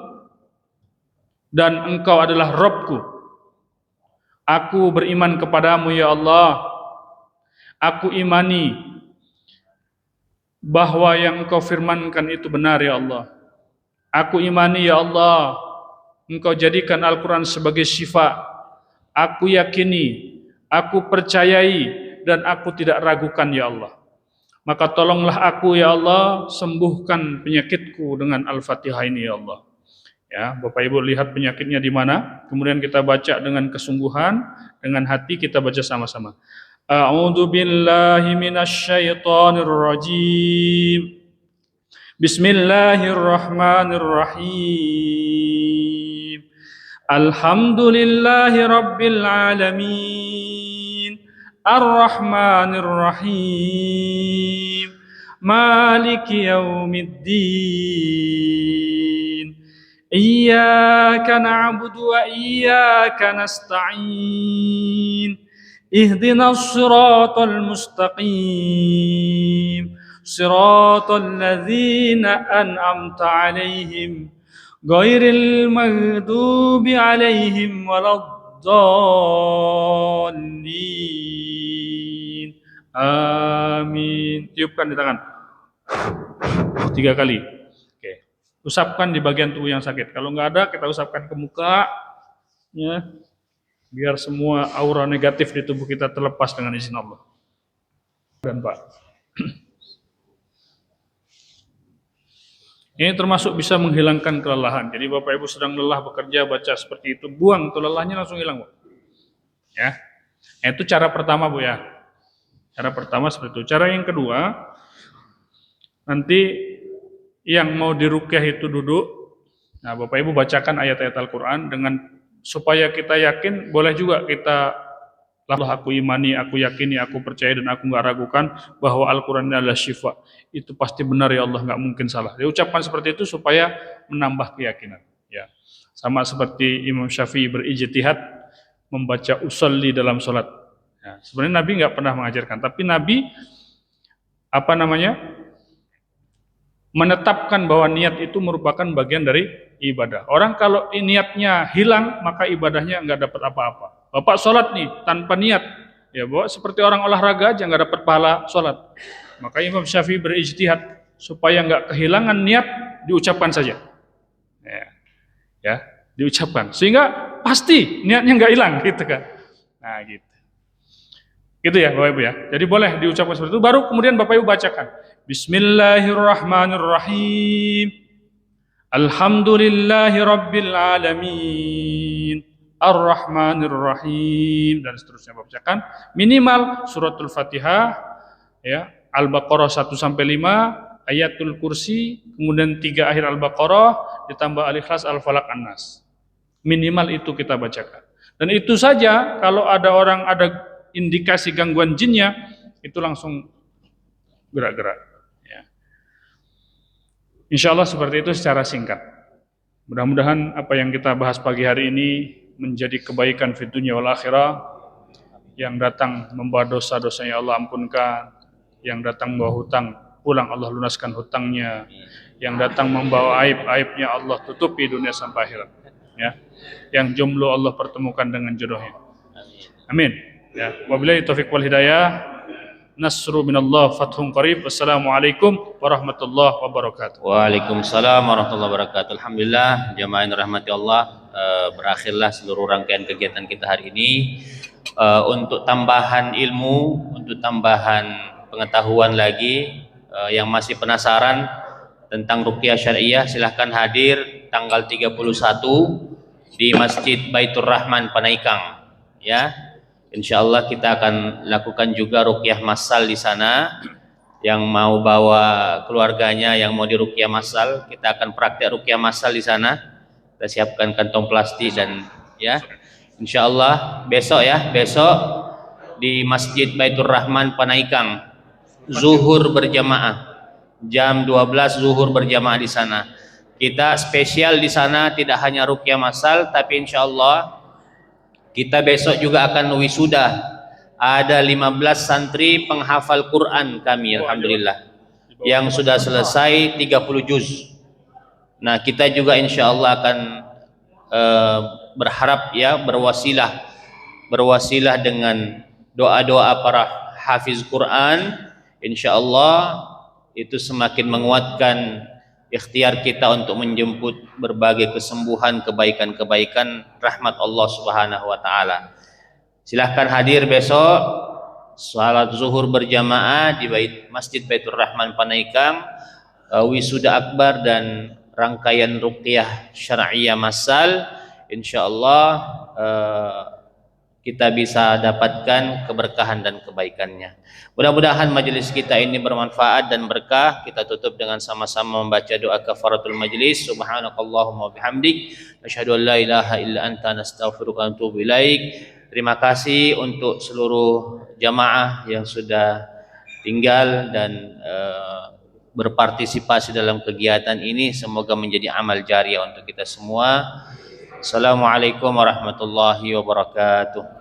dan engkau adalah Rabbku. Aku beriman kepadamu ya Allah. Aku imani bahwa yang engkau firmankan itu benar ya Allah. Aku imani ya Allah, engkau jadikan Al-Quran sebagai syifa. Aku yakini, aku percayai, dan aku tidak ragukan ya Allah. Maka tolonglah aku ya Allah, sembuhkan penyakitku dengan Al-Fatihah ini ya Allah. Ya, Bapak Ibu lihat penyakitnya di mana, kemudian kita baca dengan kesungguhan, dengan hati kita baca sama-sama. A'udzu billahi minasyaitonir rajim. Bismillahirrahmanirrahim. Alhamdulillahi rabbil alamin. Ar-Rahmanir Rahim. Maliki yaumiddin. Iyyaka na'budu wa iyyaka nasta'in. Ihdinas siratal mustaqim. Siratal ladzina an'amta 'alaihim ghairil maghdubi 'alaihim waladdallin. Amin. Tiupkan di tangan 3 kali. Oke. Usapkan di bagian tubuh yang sakit. Kalau nggak ada, kita usapkan ke muka, ya, biar semua aura negatif di tubuh kita terlepas dengan izin Allah. Dan Pak, ini termasuk bisa menghilangkan kelelahan. Jadi Bapak Ibu sedang lelah bekerja, baca seperti itu, buang tuh lelahnya, langsung hilang, Bu. Ya, itu cara pertama, Bu, ya. Cara pertama seperti itu. Cara yang kedua, nanti yang mau diruqyah itu duduk. Nah, Bapak Ibu bacakan ayat-ayat Al-Quran dengan supaya kita yakin, boleh juga kita Allah aku imani, aku yakini, aku percaya dan aku nggak ragukan bahwa Al-Quran adalah syifa. Itu pasti benar ya Allah, nggak mungkin salah. Diucapkan seperti itu supaya menambah keyakinan. Ya, sama seperti Imam Syafi'i berijtihad membaca usolli dalam sholat. Ya, sebenarnya Nabi nggak pernah mengajarkan, tapi Nabi menetapkan bahwa niat itu merupakan bagian dari ibadah. Orang kalau niatnya hilang, maka ibadahnya nggak dapat apa-apa. Bapak sholat nih tanpa niat, ya bahwa seperti orang olahraga aja nggak dapat pahala sholat. Maka Imam Syafi'i berijtihad supaya nggak kehilangan niat, diucapkan saja, ya diucapkan sehingga pasti niatnya nggak hilang, gitu kan. Nah gitu ya Bapak Ibu ya. Jadi boleh diucapkan seperti itu, baru kemudian Bapak Ibu bacakan Bismillahirrahmanirrahim. Alhamdulillahi rabbil alamin. Ar-Rahmanir Rahim, dan seterusnya. Bacakan minimal suratul Fatihah, ya, Al-Baqarah 1 sampai 5, Ayatul Kursi, kemudian 3 akhir Al-Baqarah ditambah Al-Ikhlas, Al-Falaq, An-Nas. Minimal itu kita bacakan. Dan itu saja, kalau ada orang ada indikasi gangguan jinnya, itu langsung gerak-gerak, ya. Insya Allah seperti itu secara singkat. Mudah-mudahan apa yang kita bahas pagi hari ini menjadi kebaikan fi dunya wal akhirah. Yang datang membawa dosa-dosanya Allah ampunkan, yang datang membawa hutang pulang Allah lunaskan hutangnya, yang datang membawa aib-aibnya Allah tutupi dunia sampai akhirat, ya. Yang jomblo Allah pertemukan dengan jodohnya. Amin. Ya, wabillahi taufiq wal hidayah. Nasru minallah fathun qarib. Wassalamualaikum warahmatullahi wabarakatuh. Waalaikumsalam warahmatullahi wabarakatuh. Alhamdulillah, jamaah yang dirahmati Allah, berakhirlah seluruh rangkaian kegiatan kita hari ini. Untuk tambahan ilmu, untuk tambahan pengetahuan lagi, yang masih penasaran tentang ruqyah syariah, silahkan hadir tanggal 31 di Masjid Baitur Rahman Panaikang, ya. Insyaallah kita akan lakukan juga ruqyah massal di sana. Yang mau bawa keluarganya, yang mau diruqyah massal, kita akan praktek ruqyah massal di sana. Kita siapkan kantong plastik dan, ya, insyaallah besok di Masjid Baitur Rahman Panaikang, zuhur berjamaah jam 12, zuhur berjamaah di sana. Kita spesial di sana, tidak hanya ruqyah massal, tapi insyaallah kita besok juga akan wisuda. Ada 15 santri penghafal Quran kami, alhamdulillah, yang sudah selesai 30 juz. Nah, kita juga insyaallah akan berharap, ya, berwasilah dengan doa-doa para hafiz Quran. Insyaallah itu semakin menguatkan ikhtiar kita untuk menjemput berbagai kesembuhan, kebaikan-kebaikan, rahmat Allah Subhanahu wa taala. Silahkan hadir besok salat zuhur berjamaah di Masjid Baitur Rahman Panaikang, wisuda akbar dan rangkaian ruqyah syar'iyyah massal. Insyaallah kita bisa dapatkan keberkahan dan kebaikannya. Mudah-mudahan majelis kita ini bermanfaat dan berkah. Kita tutup dengan sama-sama membaca doa kafaratul majlis. Subhanakallahumma bihamdik, asyhadu an la ilaha illa anta, nastaghfiruka wa atubu ilaik. Terima kasih untuk seluruh jamaah yang sudah tinggal dan berpartisipasi dalam kegiatan ini. Semoga menjadi amal jariah untuk kita semua. Assalamualaikum warahmatullahi wabarakatuh.